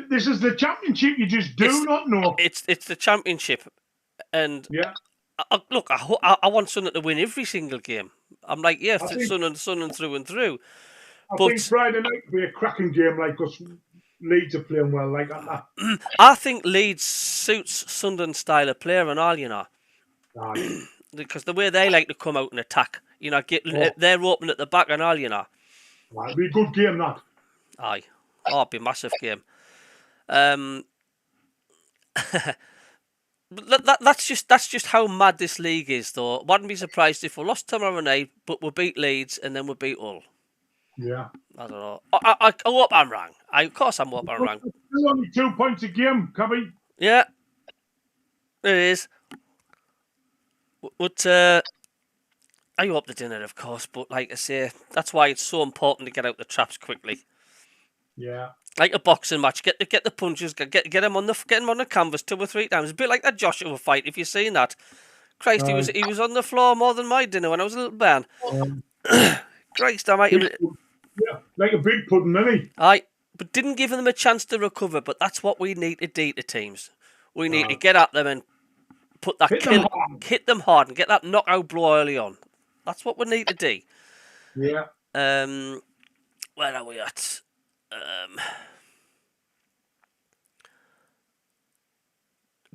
Speaker 2: This is the championship. You just do not know.
Speaker 1: It's the championship, and
Speaker 2: yeah.
Speaker 1: Look, I want Sunderland to win every single game. I'm like, yeah, Sunderland through and through.
Speaker 2: I think Friday night will be a cracking game, like us. Leeds are playing well, like that.
Speaker 1: I think Leeds suits Sunderland's style of player and all, you know.
Speaker 2: Aye.
Speaker 1: Because the way they like to come out and attack, you know, they're open at the back and all, you know.
Speaker 2: It'll be a good game, that.
Speaker 1: Aye. Oh, it'll be a massive game. That's just how mad this league is, though. Wouldn't be surprised if we lost tomorrow night, but we beat Leeds and then we beat Hull.
Speaker 2: Yeah.
Speaker 1: I don't know. I hope I'm wrong. Of course I'm wrong.
Speaker 2: Still only 2 points a game, Cabby.
Speaker 1: Yeah. It is. But I hope they didn't, of course. But like I say, that's why it's so important to get out the traps quickly.
Speaker 2: Yeah.
Speaker 1: Like a boxing match, get the punches, get him on the canvas 2 or 3 times. A bit like that Joshua fight. If you've seen that, Christ, he was on the floor more than my dinner when I was a little man. Christ, I might.
Speaker 2: Yeah, like a big pudding, isn't he?
Speaker 1: Aye, but didn't give them a chance to recover. But that's what we need to do to teams. We need to get at them and put that hit them hard and get that knockout blow early on. That's what we need to do.
Speaker 2: Yeah.
Speaker 1: Where are we at?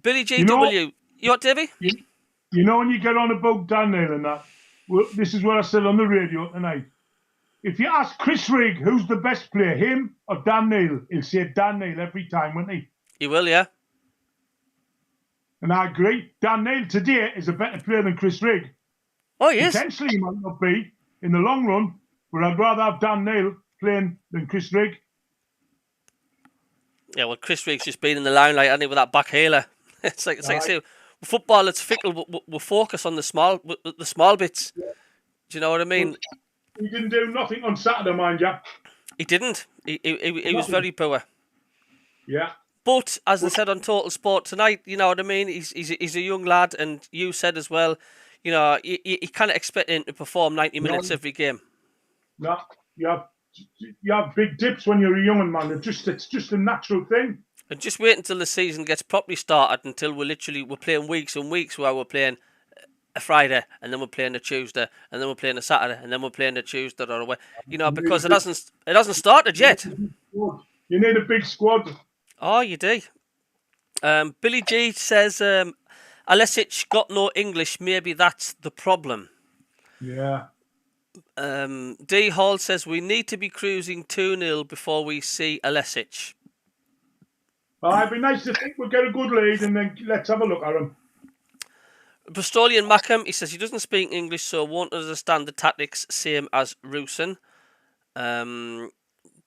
Speaker 1: Billy GW. You what, Davey?
Speaker 2: You know when you get on about Dan Neil and that, well, this is what I said on the radio tonight. If you ask Chris Rigg who's the best player, him or Dan Neil, he'll say Dan Neil every time, won't he?
Speaker 1: He will, yeah.
Speaker 2: And I agree. Dan Neil today is a better player than Chris Rigg.
Speaker 1: Oh, he is.
Speaker 2: Potentially he might not be in the long run, but I'd rather have Dan Neil playing than Chris Rigg.
Speaker 1: Yeah, well, Chris Rigg's just been in the limelight, hasn't he, with that back healer. It's like say, football, it's fickle. We'll focus on the small bits. Yeah. Do you know what I mean?
Speaker 2: He didn't do nothing on Saturday, mind you.
Speaker 1: He didn't. He was very poor.
Speaker 2: Yeah.
Speaker 1: But as I said on Total Sport tonight, you know what I mean. He's a young lad, and you said as well, you know, you can't expect him to perform 90 minutes every game.
Speaker 2: No, you have big dips when you're a young man. It's just a natural thing.
Speaker 1: And just wait until the season gets properly started, until we're playing weeks and weeks where we're playing a Friday, and then we're playing a Tuesday, and then we're playing a Saturday, and then we're playing a Tuesday or a way. You know, because it hasn't started yet.
Speaker 2: You need a big squad.
Speaker 1: Oh, you do. Billy G says, Alesic got no English. Maybe that's the problem.
Speaker 2: Yeah.
Speaker 1: D Hall says we need to be cruising 2-0 before we see Alesic.
Speaker 2: It'd be nice to think we'll get a good lead and then let's have a look at him.
Speaker 1: Bristolian MACKEM, he says he doesn't speak English, so won't understand the tactics, same as Rusin.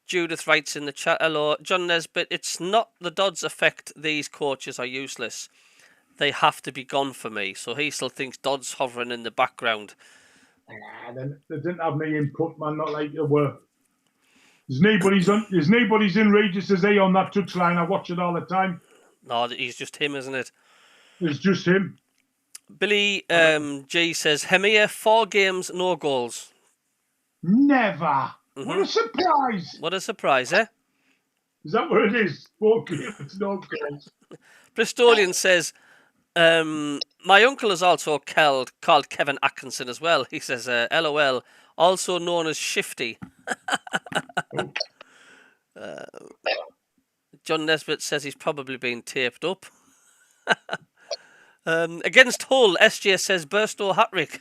Speaker 1: Judith writes in the chat, hello, John Nesbitt, it's not the Dodds effect, these coaches are useless. They have to be gone for me. So he still thinks Dodds hovering in the background.
Speaker 2: They didn't have any input, man, not like they were. There's nobody's in Regis as on that touchline. I watch it all the time.
Speaker 1: No, he's just him, isn't it?
Speaker 2: It's just him.
Speaker 1: Billy G says, Hemia, 4 games, no goals.
Speaker 2: Never. What a surprise.
Speaker 1: What a surprise, eh?
Speaker 2: Is that what it is? 4 games, no goals.
Speaker 1: Bristolian says, my uncle is also called Kevin Atkinson as well. He says, LOL, also known as Shifty. John Nesbitt says he's probably been taped up. Against Hull, SJ says Burstow hat-trick.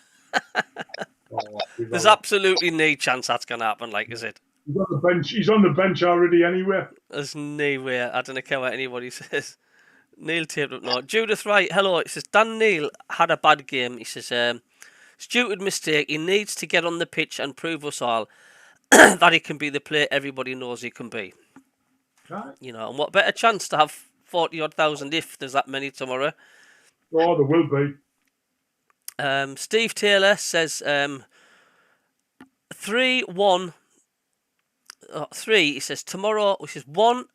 Speaker 1: There's absolutely no chance that's going to happen, like, is it?
Speaker 2: He's on the bench. He's on the bench already anyway.
Speaker 1: There's no way. I don't care what anybody says. Neil taped up now. Judith Wright, hello. He says, Dan Neil had a bad game. He says, stupid mistake. He needs to get on the pitch and prove us all that he can be the player everybody knows he can be.
Speaker 2: Right.
Speaker 1: You know, and what better chance to have 40-odd thousand if there's that many tomorrow.
Speaker 2: Oh, there will be.
Speaker 1: Steve Taylor says 3-1. 3, he says, tomorrow, which is 1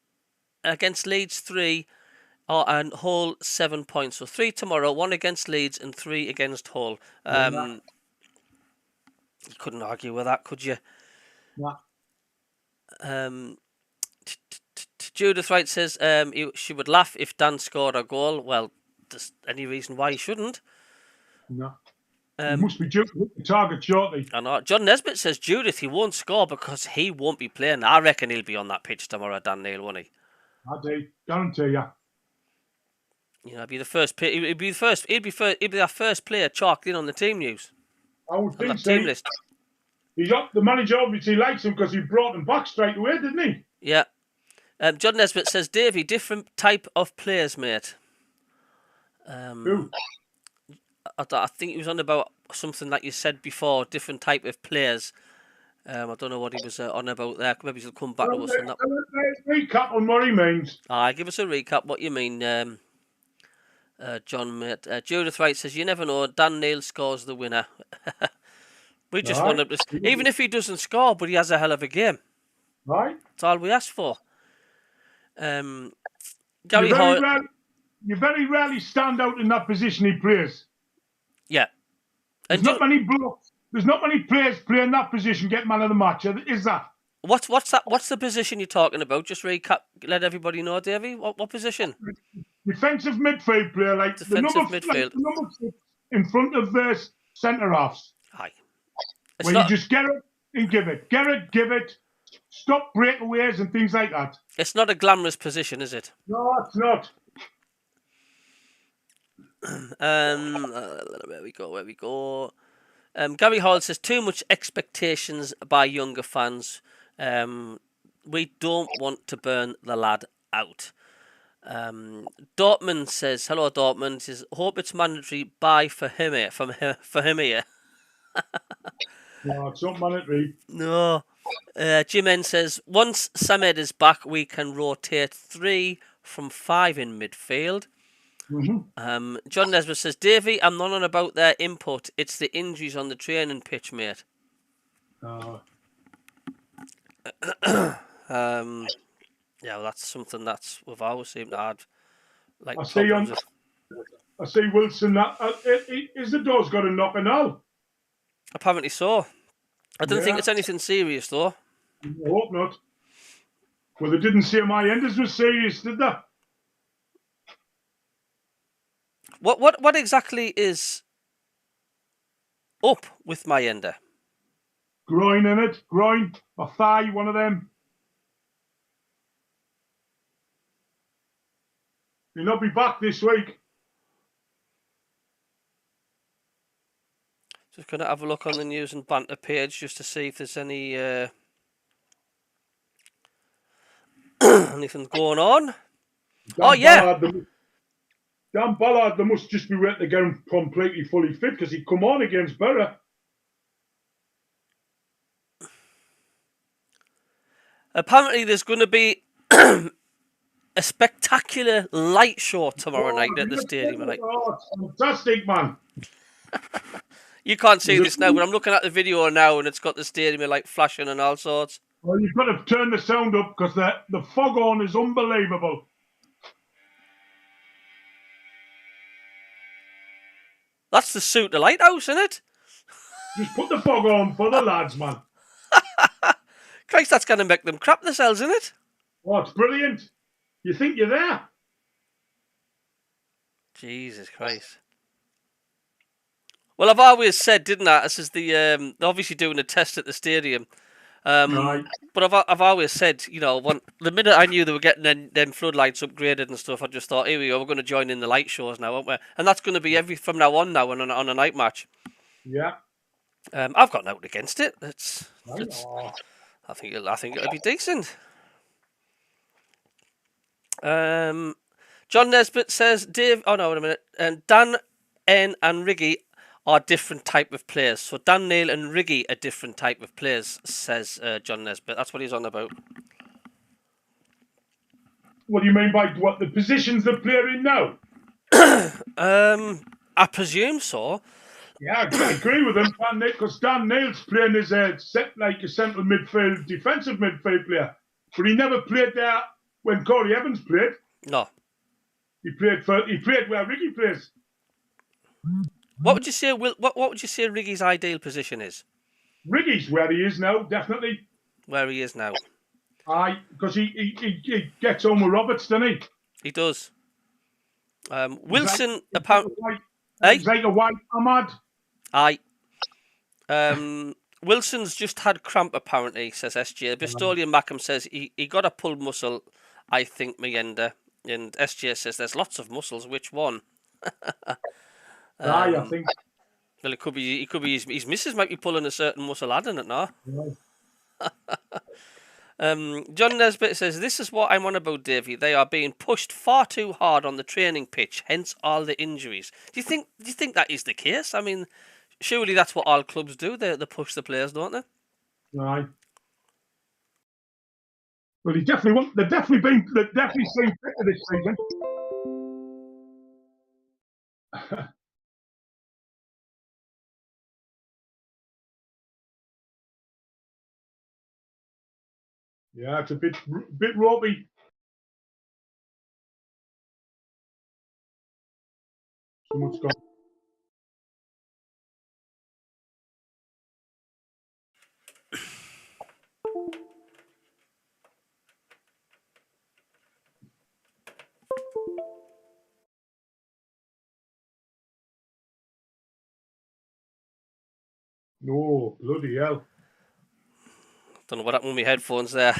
Speaker 1: against Leeds, 3, and Hull 7 points. So 3 tomorrow, 1 against Leeds, and 3 against Hull. You couldn't argue with that, could you?
Speaker 2: Yeah.
Speaker 1: Judith Wright says she would laugh if Dan scored a goal. Well, there's any reason why he shouldn't.
Speaker 2: No. He must be due to hit the target shortly.
Speaker 1: I know. John Nesbitt says Judith, he won't score because he won't be playing. I reckon he'll be on that pitch tomorrow, Dan Neil, won't he?
Speaker 2: I do. Guarantee you.
Speaker 1: You know, he'd be the first. He'd be our first player chalked in on the team news.
Speaker 2: I would think so.
Speaker 1: Team list.
Speaker 2: The manager obviously likes him because he brought him back straight away, didn't he?
Speaker 1: Yeah. John Nesbitt says, Davey, different type of players, mate.
Speaker 2: Who?
Speaker 1: I think he was on about something that you said before, different type of players. I don't know what he was on about there. Maybe he'll come back to us on that.
Speaker 2: Recap on what he means.
Speaker 1: Give us a recap. What you mean, John, mate. Judith Wright says, you never know. Dan Neil scores the winner. We just want him to... Even if he doesn't score, but he has a hell of a game.
Speaker 2: Right.
Speaker 1: That's all we ask for. Gary Hoyle...
Speaker 2: You very rarely stand out in that position he plays.
Speaker 1: Yeah.
Speaker 2: There's not many players playing that position get man of the match, is that?
Speaker 1: What's that? What's the position you're talking about? Just recap, let everybody know, Davey. What position?
Speaker 2: Defensive midfield player, like
Speaker 1: defensive midfield.
Speaker 2: Like the number 6 in front of the centre halves.
Speaker 1: Aye.
Speaker 2: Where you just get it and give it. Get it, give it. Stop breakaways and things like that.
Speaker 1: It's not a glamorous position, is it?
Speaker 2: No, it's not.
Speaker 1: Where we go. Gary Hall says too much expectations by younger fans. We don't want to burn the lad out. Dortmund says, hello Dortmund, says, hope it's mandatory buy for him here.
Speaker 2: No, it's not mandatory.
Speaker 1: No. Jim N says, once Samed is back, we can rotate 3 from 5 in midfield.
Speaker 2: Mm-hmm.
Speaker 1: John Nesbitt says, Davey, I'm not on about their input. It's the injuries on the training pitch, mate. Yeah, well, that's something that's we've always seemed to have. Like,
Speaker 2: I see Wilson. Is the door's got a knock and all?
Speaker 1: Apparently so. I don't think it's anything serious, though.
Speaker 2: I hope not. Well, they didn't say my enders was serious, did they?
Speaker 1: What exactly is up with my ender?
Speaker 2: Groin in it, groin or thigh, one of them. He'll not be back this week.
Speaker 1: Just going to have a look on the news and banter page just to see if there's any anything going on.
Speaker 2: Dan Ballard, they must just be ready to get him completely fully fit because he'd come on against Borough.
Speaker 1: Apparently, there's going to be a spectacular light show tomorrow night at the stadium.
Speaker 2: Oh, it's fantastic, man.
Speaker 1: You can't see this now, but I'm looking at the video now and it's got the stadium like flashing and all sorts.
Speaker 2: Well, you've got to turn the sound up because the foghorn is unbelievable.
Speaker 1: That's the suit the lighthouse, isn't it?
Speaker 2: Just put the foghorn for the lads, man.
Speaker 1: Christ, that's going to make them crap themselves, isn't it?
Speaker 2: Oh, it's brilliant. You think you're there?
Speaker 1: Jesus Christ. Well, I've always said, didn't I? This is they're obviously doing a test at the stadium.
Speaker 2: Right.
Speaker 1: But I've always said, you know, the minute I knew they were getting them floodlights upgraded and stuff, I just thought, here we go, we're going to join in the light shows now, aren't we? And that's going to be from now on on a night match.
Speaker 2: Yeah.
Speaker 1: I've got nothing against it.
Speaker 2: Oh.
Speaker 1: I think it'll be decent. John Nesbitt says, Dave. Oh no, wait a minute. And Dan, N, and Riggy are different type of players. So Dan Neil and Riggy are different type of players, says John Nesbitt. That's what he's on about.
Speaker 2: What do you mean by what the positions the player in now?
Speaker 1: I presume so.
Speaker 2: Yeah, I agree with him, because Dan Neil's playing as a central midfield, defensive midfield player, but he never played there when Corey Evans played.
Speaker 1: No.
Speaker 2: He played where Ricky plays.
Speaker 1: What would you say? What would you say Riggy's ideal position is?
Speaker 2: Riggy's where he is now, definitely.
Speaker 1: Where he is now.
Speaker 2: Aye, because he gets on with Roberts, doesn't he?
Speaker 1: He does. Wilson
Speaker 2: apparently. He's like a white Ahmad.
Speaker 1: Aye. Wilson's just had cramp apparently, says SJ. Bristolian MACKEM says he got a pulled muscle, I think, Meander. And SJ says there's lots of muscles. Which one?
Speaker 2: Aye, I think.
Speaker 1: Well, it could be. His missus might be pulling a certain muscle ad in it now. Yeah. John Nesbitt says this is what I'm on about, Davey. They are being pushed far too hard on the training pitch, hence all the injuries. Do you think that is the case? I mean, surely that's what all clubs do. They push the players, don't they?
Speaker 2: Aye. Well, they've definitely seen fit this season. Yeah, it's a bit ropey. Someone's gone. No, bloody hell.
Speaker 1: Don't know what happened with my headphones there.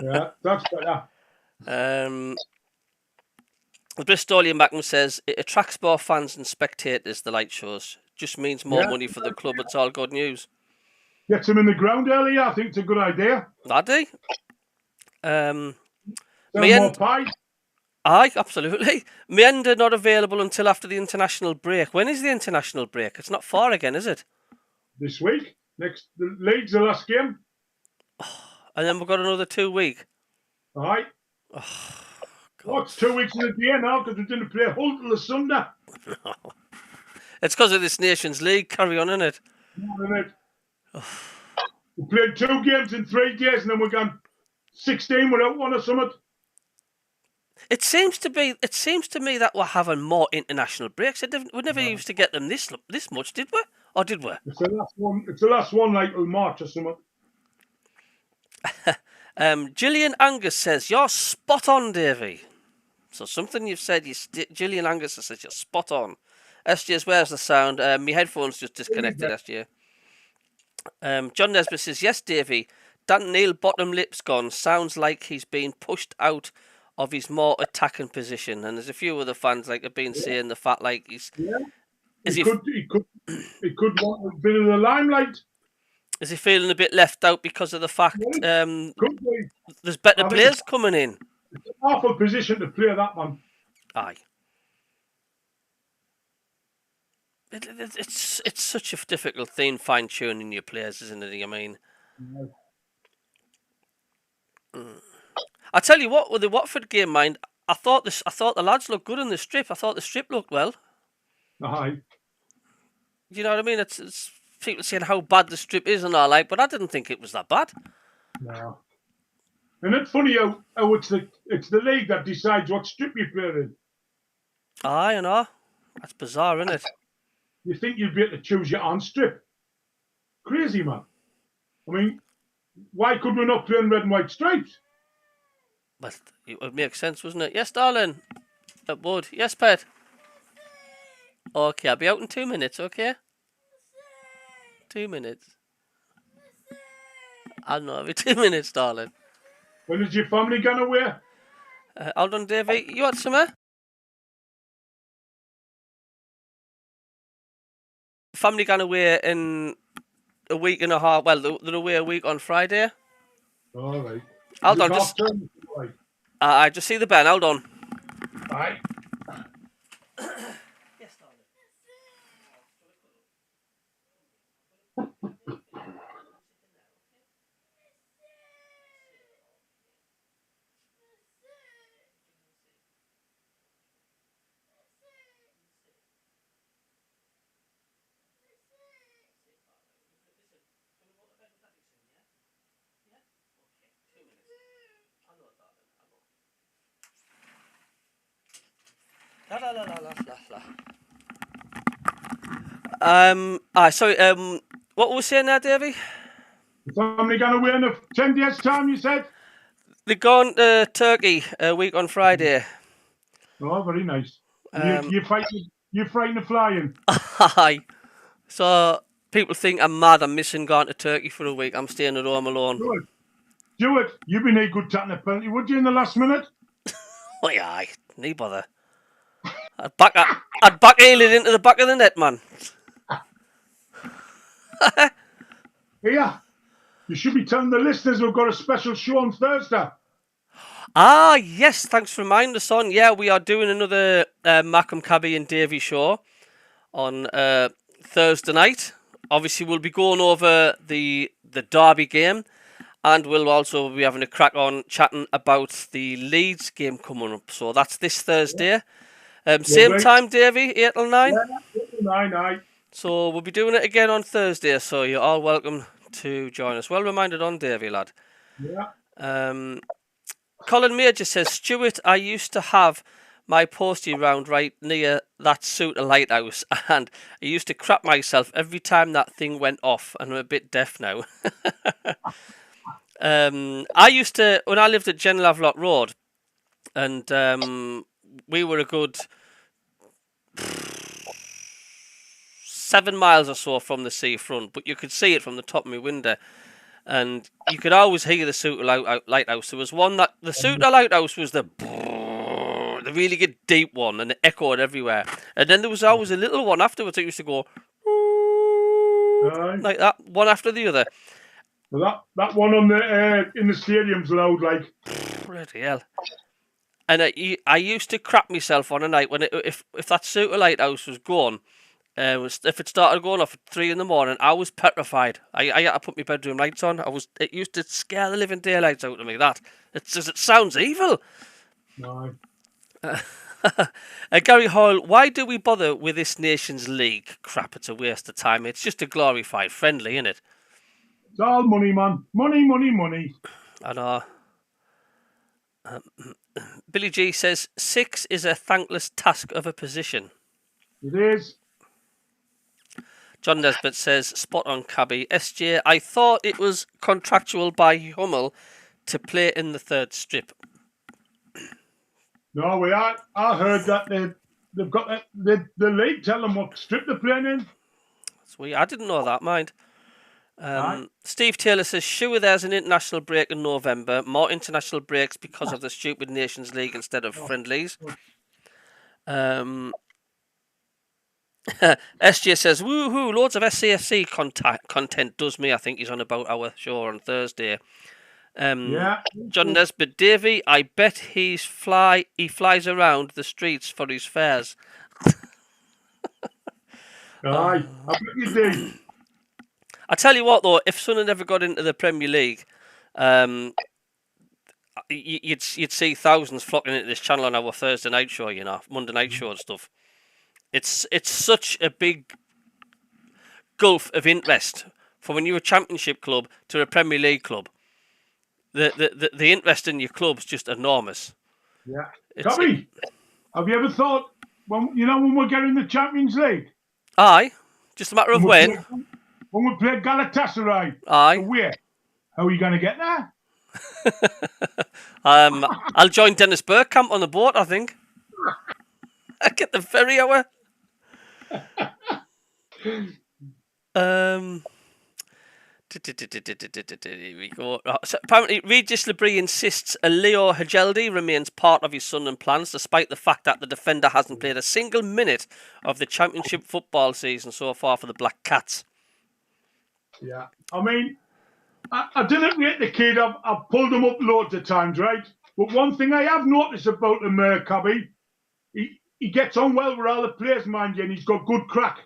Speaker 2: Yeah, that's better.
Speaker 1: The Bristolian MACKEM says it attracts more fans and spectators, the light shows. Just means more money for the club. It's all good news.
Speaker 2: Gets him in the ground earlier. I think it's a good idea.
Speaker 1: Daddy.
Speaker 2: More pies.
Speaker 1: Aye, absolutely. Meander not available until after the international break. When is the international break? It's not far again, is it?
Speaker 2: This week. The Leeds, the last game.
Speaker 1: And then we've got another 2 weeks.
Speaker 2: Aye. Oh, it's 2 weeks in a day now because we didn't play Hull till the Sunday.
Speaker 1: It's because of this Nations League. Carry on, innit?
Speaker 2: We played 2 games in 3 days and then we're gone 16 without one or something. It seems to me
Speaker 1: that we're having more international breaks. We never used to get them this much, did we? Or did we?
Speaker 2: It's the last one like till March or something.
Speaker 1: Gillian Angus says, you're spot on, Davey. So something you've said, Gillian Angus says you're spot on. SJ's, where's the sound? My headphones just disconnected, SJ. John Nesbitt says, yes, Davey. Dan Neil bottom lip's gone. Sounds like he's being pushed out of his more attacking position. And there's a few other fans have been saying the fact like he's...
Speaker 2: Yeah. He could want a bit of the limelight.
Speaker 1: Is he feeling a bit left out because of the fact there's better players coming in?
Speaker 2: It's an awful position to play that one.
Speaker 1: Aye. It's such a difficult thing fine-tuning your players, isn't it? I mean... I tell you what, with the Watford game, mind, I thought the lads looked good in the strip. I thought the strip looked well.
Speaker 2: Aye.
Speaker 1: You know what I mean? It's people saying how bad the strip is and all but I didn't think it was that bad.
Speaker 2: No. And it's funny how it's the league that decides what strip you play in.
Speaker 1: Aye, I know. That's bizarre, isn't it?
Speaker 2: You think you'd be able to choose your own strip? Crazy, man. I mean, why could we not play in red and white stripes?
Speaker 1: But it would make sense, wouldn't it? Yes, darling. It would. Yes, pet. Okay, I'll be out in 2 minutes, okay? 2 minutes. I know, it'll be 2 minutes, darling.
Speaker 2: When is your family gone away?
Speaker 1: Hold on, Davey. You want some? Family gone away in a week and a half. Well, they're away a week on Friday.
Speaker 2: All right.
Speaker 1: Hold on, just. I just see the bell. Hold on.
Speaker 2: Aye.
Speaker 1: Yes, darling. La la la la la la. Sorry. What were we saying there, Davey?
Speaker 2: The family gone away in 10 days' time, you said?
Speaker 1: They're gone to Turkey a week on Friday.
Speaker 2: Oh, very nice. You're frightened of flying?
Speaker 1: Aye. So people think I'm mad. I'm missing going to Turkey for a week. I'm staying at home alone.
Speaker 2: Do it. You'd be no good taking a penalty, would you, in the last minute?
Speaker 1: Oh yeah, aye. No bother. I'd back Ailing into the back of the net, man.
Speaker 2: Yeah. You should be telling the listeners we've got a special show on Thursday.
Speaker 1: Ah, yes. Thanks for reminding us on. Yeah, we are doing another MACKEM, CABBIE and davey show on Thursday night. Obviously, we'll be going over the Derby game, and we'll also be having a crack on chatting about the Leeds game coming up. So that's this Thursday. Same time, Davey, 8 till 9?
Speaker 2: Yeah, 8 till 9, aye.
Speaker 1: So we'll be doing it again on Thursday, so you're all welcome to join us. Well reminded on, Davey, lad.
Speaker 2: Yeah.
Speaker 1: Colin Major says, Stuart, I used to have my postie round right near that Suter lighthouse, and I used to crap myself every time that thing went off, and I'm a bit deaf now. I used to, when I lived at General Havelock Road, and we were a good 7 miles or so from the seafront, but you could see it from the top of my window, and you could always hear the Suter lighthouse. There was one that the Suter lighthouse was the really good deep one, and it echoed everywhere. And then there was always a little one afterwards that used to go like that, one after the other.
Speaker 2: Well, that one on the in the stadium's loud, like.
Speaker 1: Bloody hell. And I used to crap myself on a night when if that Suter lighthouse was gone. If it started going off at 3 in the morning, I was petrified. I had to put my bedroom lights on. It used to scare the living daylights out of me. It sounds evil.
Speaker 2: No.
Speaker 1: Gary Hoyle, why do we bother with this Nations League crap? It's a waste of time. It's just a glorified friendly, isn't it?
Speaker 2: It's all money, man. Money.
Speaker 1: I know. Billy G says 6 is a thankless task of a position.
Speaker 2: It is.
Speaker 1: John Nesbitt says, spot on, Cabby. SJ, I thought it was contractual by Hummel to play in the third strip.
Speaker 2: No, I heard that they've got the league tell them what strip they're playing in.
Speaker 1: Sweet. I didn't know that, mind. Steve Taylor says, sure, there's an international break in November. More international breaks because of the stupid Nations League instead of friendlies. SJ says, woohoo, loads of SAFC content does me. I think he's on about our show on Thursday. John Nesbitt, Davey, I bet he flies around the streets for his fares.
Speaker 2: Aye, I bet you do.
Speaker 1: I tell you what, though, if Sunderland ever got into the Premier League, you'd see thousands flocking into this channel on our Thursday night show, you know, Monday night show and stuff. It's such a big gulf of interest from when you're a Championship club to a Premier League club. the interest in your club's just enormous.
Speaker 2: Yeah. Cabbie, have you ever thought, when we're getting the Champions League?
Speaker 1: Aye. Just a matter of when.
Speaker 2: When we play Galatasaray.
Speaker 1: Aye.
Speaker 2: Away. How are you going to get there?
Speaker 1: I'll join Dennis Bergkamp on the boat, I think. I get the ferry hour. Here we go. So apparently, Regis Labrie insists Leo Hajeldi remains part of his Sunderland plans, despite the fact that the defender hasn't played a single minute of the Championship football season so far for the Black Cats.
Speaker 2: Yeah, I mean, I didn't rate the kid. I've pulled him up loads of times, right? But one thing I have noticed about him, Cabbie, he gets on well with all the players, mind you, and he's got good crack.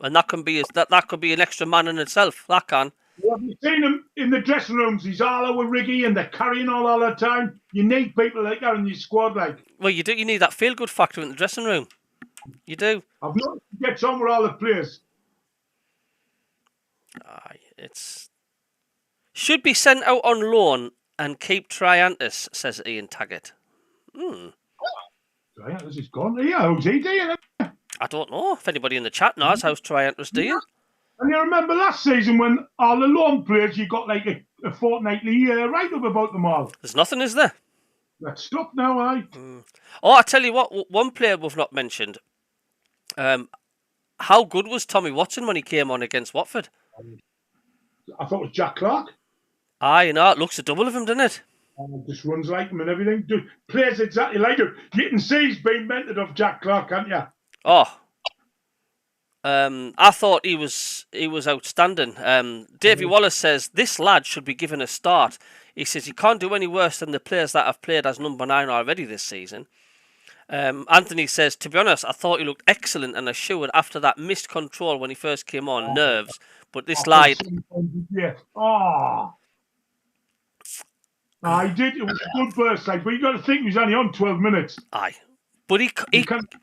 Speaker 1: And that can be that could be an extra man in itself. That can.
Speaker 2: Well, have you seen him in the dressing rooms? He's all over Riggy and they're carrying all the time. You need people like that in your squad, like.
Speaker 1: Well, you do. You need that feel-good factor in the dressing room. You do.
Speaker 2: I've noticed he gets on with all the players.
Speaker 1: It's should be sent out on loan and keep Triantis, says Ian Taggart.
Speaker 2: Triantis is gone. Yeah, how's he doing?
Speaker 1: I don't know if anybody in the chat knows how's Triantis doing.
Speaker 2: And you remember last season when all the loan players, you got like a fortnightly write-up about them all.
Speaker 1: There's nothing, is there?
Speaker 2: That's stopped now, aye.
Speaker 1: Oh, I tell you what, one player we've not mentioned. How good was Tommy Watson when he came on against Watford?
Speaker 2: I thought it was Jack Clark.
Speaker 1: Aye, you know, it looks a double of him, doesn't it?
Speaker 2: Just runs like him and everything. Plays exactly like him. You can see he's been mentored of Jack Clark, can't you?
Speaker 1: Oh, I thought he was outstanding. Davey Wallace says this lad should be given a start. He says he can't do any worse than the players that have played as number 9 already this season. Anthony says, to be honest, I thought he looked excellent and assured after that missed control when he first came on, nerves. But this lad...
Speaker 2: Yeah. He did. It was a good burst, like, but you got to think he was only on 12 minutes.
Speaker 1: Aye. But he
Speaker 2: can't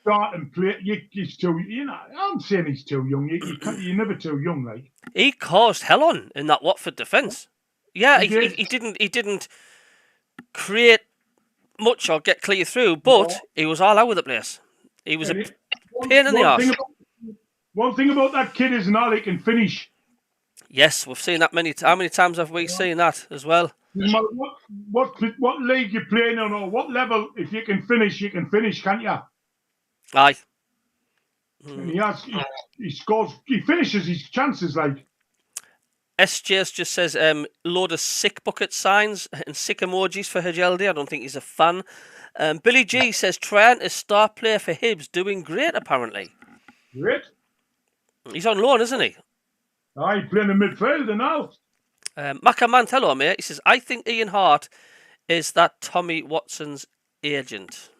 Speaker 2: start and play. He's too, I'm saying he's too young. You're never too young, like.
Speaker 1: He caused hell on in that Watford defence. Yeah, he didn't create much or get clear through, but he was all over the place. He was a pain in the arse.
Speaker 2: One thing about that kid is now he can finish.
Speaker 1: Yes, we've seen that many. How many times have we seen that as well?
Speaker 2: No matter what league you're playing on or what level, if you can finish, can't you?
Speaker 1: Aye.
Speaker 2: And he scores, he finishes his chances, like.
Speaker 1: SJS just says load of sick bucket signs and sick emojis for Hajeldi. I don't think he's a fan. Billy G says Triantis, star player for Hibs, doing great apparently.
Speaker 2: Great.
Speaker 1: He's on loan, isn't he?
Speaker 2: He's playing in midfield now.
Speaker 1: MACKEM, hello mate. He says, I think Ian Hart is that Tommy Watson's agent.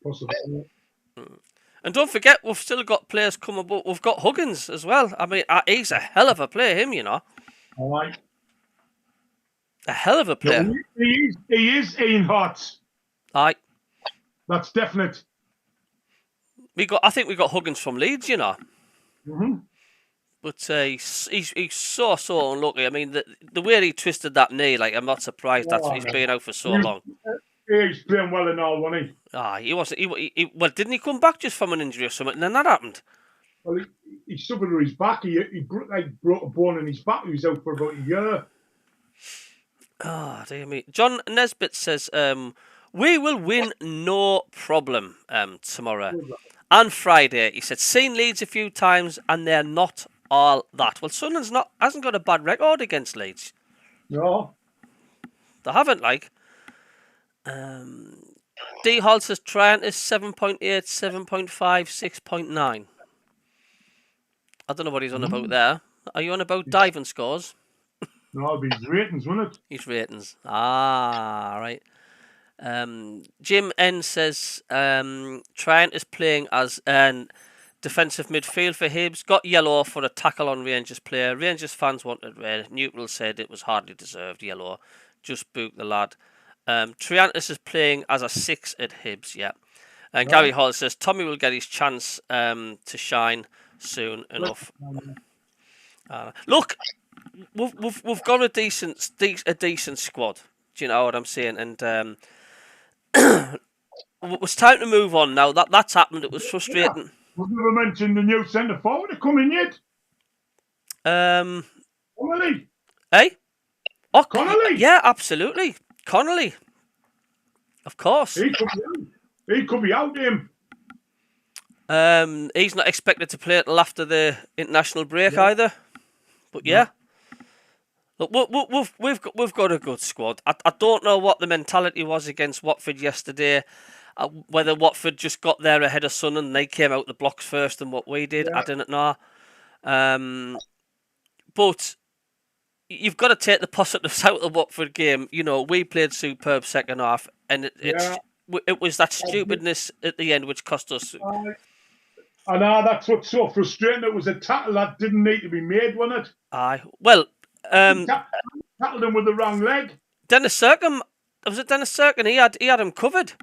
Speaker 2: Possible.
Speaker 1: And don't forget, we've still got players coming, but we've got Huggins as well. I mean, he's a hell of a player, him, you know.
Speaker 2: All right.
Speaker 1: A hell of a player.
Speaker 2: He is Ian Hart.
Speaker 1: Aye.
Speaker 2: That's definite.
Speaker 1: I think we got Huggins from Leeds, you know.
Speaker 2: Mm-hmm.
Speaker 1: But he's so unlucky. I mean, the way he twisted that knee, like, I'm not surprised that he's been out for so long.
Speaker 2: He's playing well and all, wasn't he?
Speaker 1: He wasn't. Well, didn't he come back just from an injury or something? And then that happened.
Speaker 2: Well, he suffered with his back. He broke a bone in his back. He was out for about a year.
Speaker 1: Dear me. John Nesbitt says, we will win no problem tomorrow and Friday. He said, seen Leeds a few times and they're not all that. Well, Sunderland's hasn't got a bad record against Leeds.
Speaker 2: No.
Speaker 1: They haven't, like. D Hall says Triantis 7.8, 7.5, 6.9. I don't know what he's on about there. Are you on about diving scores?
Speaker 2: No, it'll be his ratings, won't it?
Speaker 1: His ratings. Right. Jim N says Triantis playing as an defensive midfield for Hibs. Got yellow for a tackle on Rangers player. Rangers fans wanted red. Neutral said it was hardly deserved yellow. Just boot the lad. Triantis is playing as a 6 at Hibs, yeah. And Gary Hall says Tommy will get his chance to shine soon enough. Look, we've got a decent squad. Do you know what I'm saying? And it was time to move on now. That's happened. It was frustrating.
Speaker 2: Yeah. We've never mentioned the new centre forward to come in yet. Connolly.
Speaker 1: Eh? Oh,
Speaker 2: Connolly.
Speaker 1: Yeah, absolutely. Connolly. Of course.
Speaker 2: He could be out him.
Speaker 1: He's not expected to play until after the international break either. But yeah. Look, we've got a good squad. I don't know what the mentality was against Watford yesterday. Whether Watford just got there ahead of Sunderland and they came out the blocks first than what we did, I didn't know. But you've got to take the positives out of the Watford game. You know, we played superb second half, and it was that stupidness at the end which cost us.
Speaker 2: I know, that's what's so frustrating. It was a tackle that didn't need to be made, wasn't it?
Speaker 1: Aye. Well,
Speaker 2: tackled him with the wrong leg.
Speaker 1: Dennis Serkin, was it Dennis Serkin? He had him covered.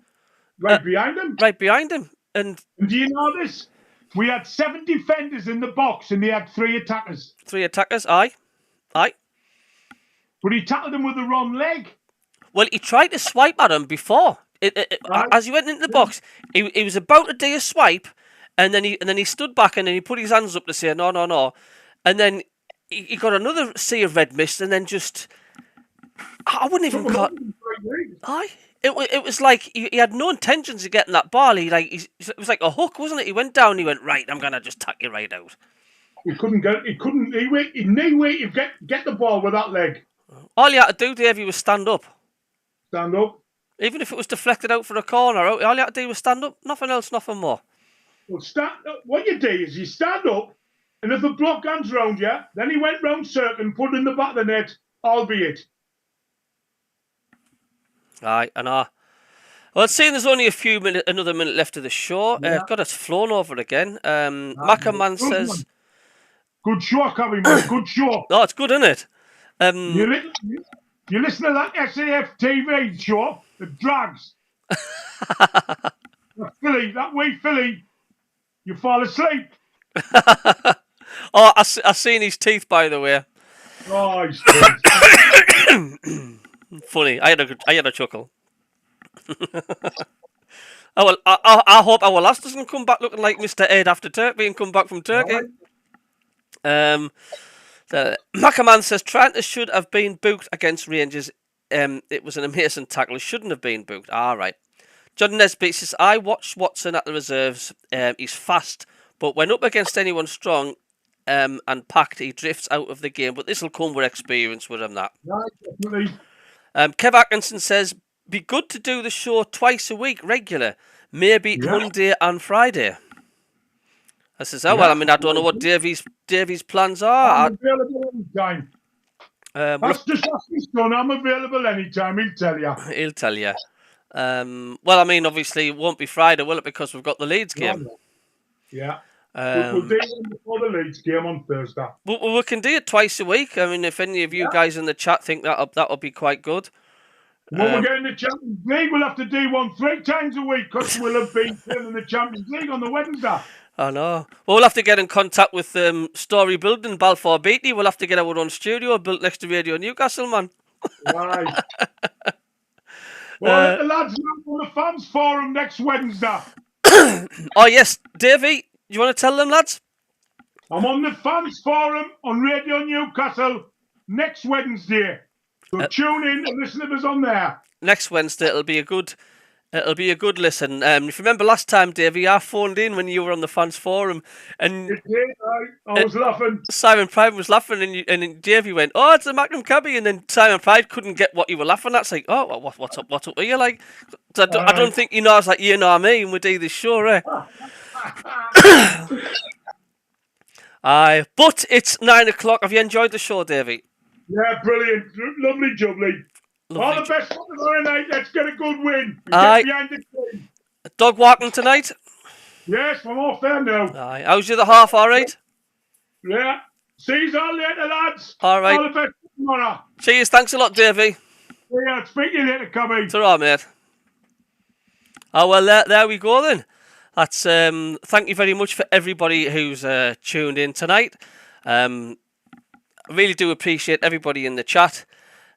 Speaker 2: Right behind him.
Speaker 1: Right behind him. And
Speaker 2: do you know this? We had 7 defenders in the box and they had 3 attackers.
Speaker 1: 3 attackers, aye.
Speaker 2: But he tackled him with the wrong leg.
Speaker 1: Well, he tried to swipe at him before. As he went into the box, he was about to do a swipe, and then he stood back and then he put his hands up to say no. And then he got another sea of red mist and then just... I wouldn't even call... Aye. It was like he had no intentions of getting that ball. It was like a hook, wasn't it? He went down. He went right. I'm gonna just tack you right out.
Speaker 2: He couldn't get. He couldn't. He get the ball with that leg.
Speaker 1: All you had to do, Davey, was stand up.
Speaker 2: Stand up.
Speaker 1: Even if it was deflected out for a corner, all you had to do was stand up. Nothing else. Nothing more.
Speaker 2: Well, what you do is you stand up, and if the block comes round you, then he went round circle and put it in the back of the net. Albeit.
Speaker 1: Aye, and well, seeing there's only another minute left of the show. God, it's flown over again. MACKEM says...
Speaker 2: Good show, CABBIE, man. Good show.
Speaker 1: Oh, it's good, isn't it?
Speaker 2: You listen to that SAF TV show, the drags. That wee Philly, you fall asleep.
Speaker 1: Oh, I seen his teeth, by the way.
Speaker 2: Oh, his teeth.
Speaker 1: Funny. I had a chuckle. Oh well, I hope our last doesn't come back looking like Mr. Ed after being come back from Turkey. MACKEM says Tranter should have been booked against Rangers. It was an amazing tackle. He shouldn't have been booked. All right. John Nesbitt says I watched Watson at the reserves. He's fast, but when up against anyone strong and packed, he drifts out of the game. But this will come with experience with him. That.
Speaker 2: Right, definitely.
Speaker 1: Kev Atkinson says, be good to do the show twice a week, regular. Maybe Monday and Friday. I says, well, I mean, I don't know what Davey's plans are.
Speaker 2: I'm available anytime. That's just ask my son. I'm available anytime. He'll tell you.
Speaker 1: He'll tell you. Well, I mean, obviously, it won't be Friday, will it? Because we've got the Leeds game.
Speaker 2: Yeah. We'll do it before the Leeds game on Thursday.
Speaker 1: We can do it twice a week. I mean, if any of you guys in the chat think that'll be quite good.
Speaker 2: When we get in the Champions League, we'll have to do one 3 times a week because we'll have been playing in the Champions League on the Wednesday.
Speaker 1: I know. Well, we'll have to get in contact with Story Building, Balfour Beatty. We'll have to get our own studio built next to Radio Newcastle, man.
Speaker 2: Right. Well, let the lads know on the fans forum next Wednesday.
Speaker 1: Oh, yes. Davey, do you want to tell them, lads?
Speaker 2: I'm on the fans forum on Radio Newcastle next Wednesday. So tune in and listen to us on there.
Speaker 1: Next Wednesday, it'll be a good listen. If you remember last time, Davey, I phoned in when you were on the fans forum, and
Speaker 2: I was laughing.
Speaker 1: Simon Pride was laughing, and Davey went, "Oh, it's a MACKEM CABBIE," and then Simon Pride couldn't get what you were laughing at. It's like, "Oh, what's up? What's up with you?" Like, I don't think you know. I was like, "You know me," and we do this show, eh? Aye, but it's 9 o'clock. Have you enjoyed the show, Davey?
Speaker 2: Yeah, brilliant, lovely jubbly. All the best for tomorrow night. Let's get a good win.
Speaker 1: Aye.
Speaker 2: Get behind the team.
Speaker 1: Dog walking tonight?
Speaker 2: Yes, I'm off there now.
Speaker 1: Aye. How's your other half? All right.
Speaker 2: Yeah. See you all later, lads.
Speaker 1: All right.
Speaker 2: All the best for tomorrow.
Speaker 1: Cheers. Thanks a lot, Davey.
Speaker 2: Yeah, speak to you later, CABBIE.
Speaker 1: Ta-ra, mate. Oh well, there we go then. That's thank you very much for everybody who's tuned in tonight. I really do appreciate everybody in the chat,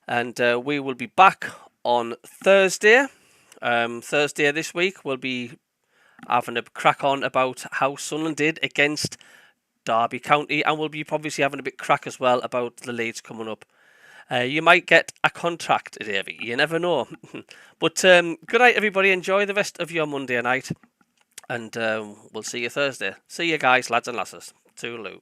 Speaker 1: and we will be back on Thursday. Thursday this week we'll be having a crack on about how Sunderland did against Derby County, and we'll be obviously having a bit crack as well about the Leeds coming up. You might get a contract, Davey. You never know. But good night, everybody. Enjoy the rest of your Monday night, and we'll see you Thursday. See you guys, lads and lasses. Toodaloo.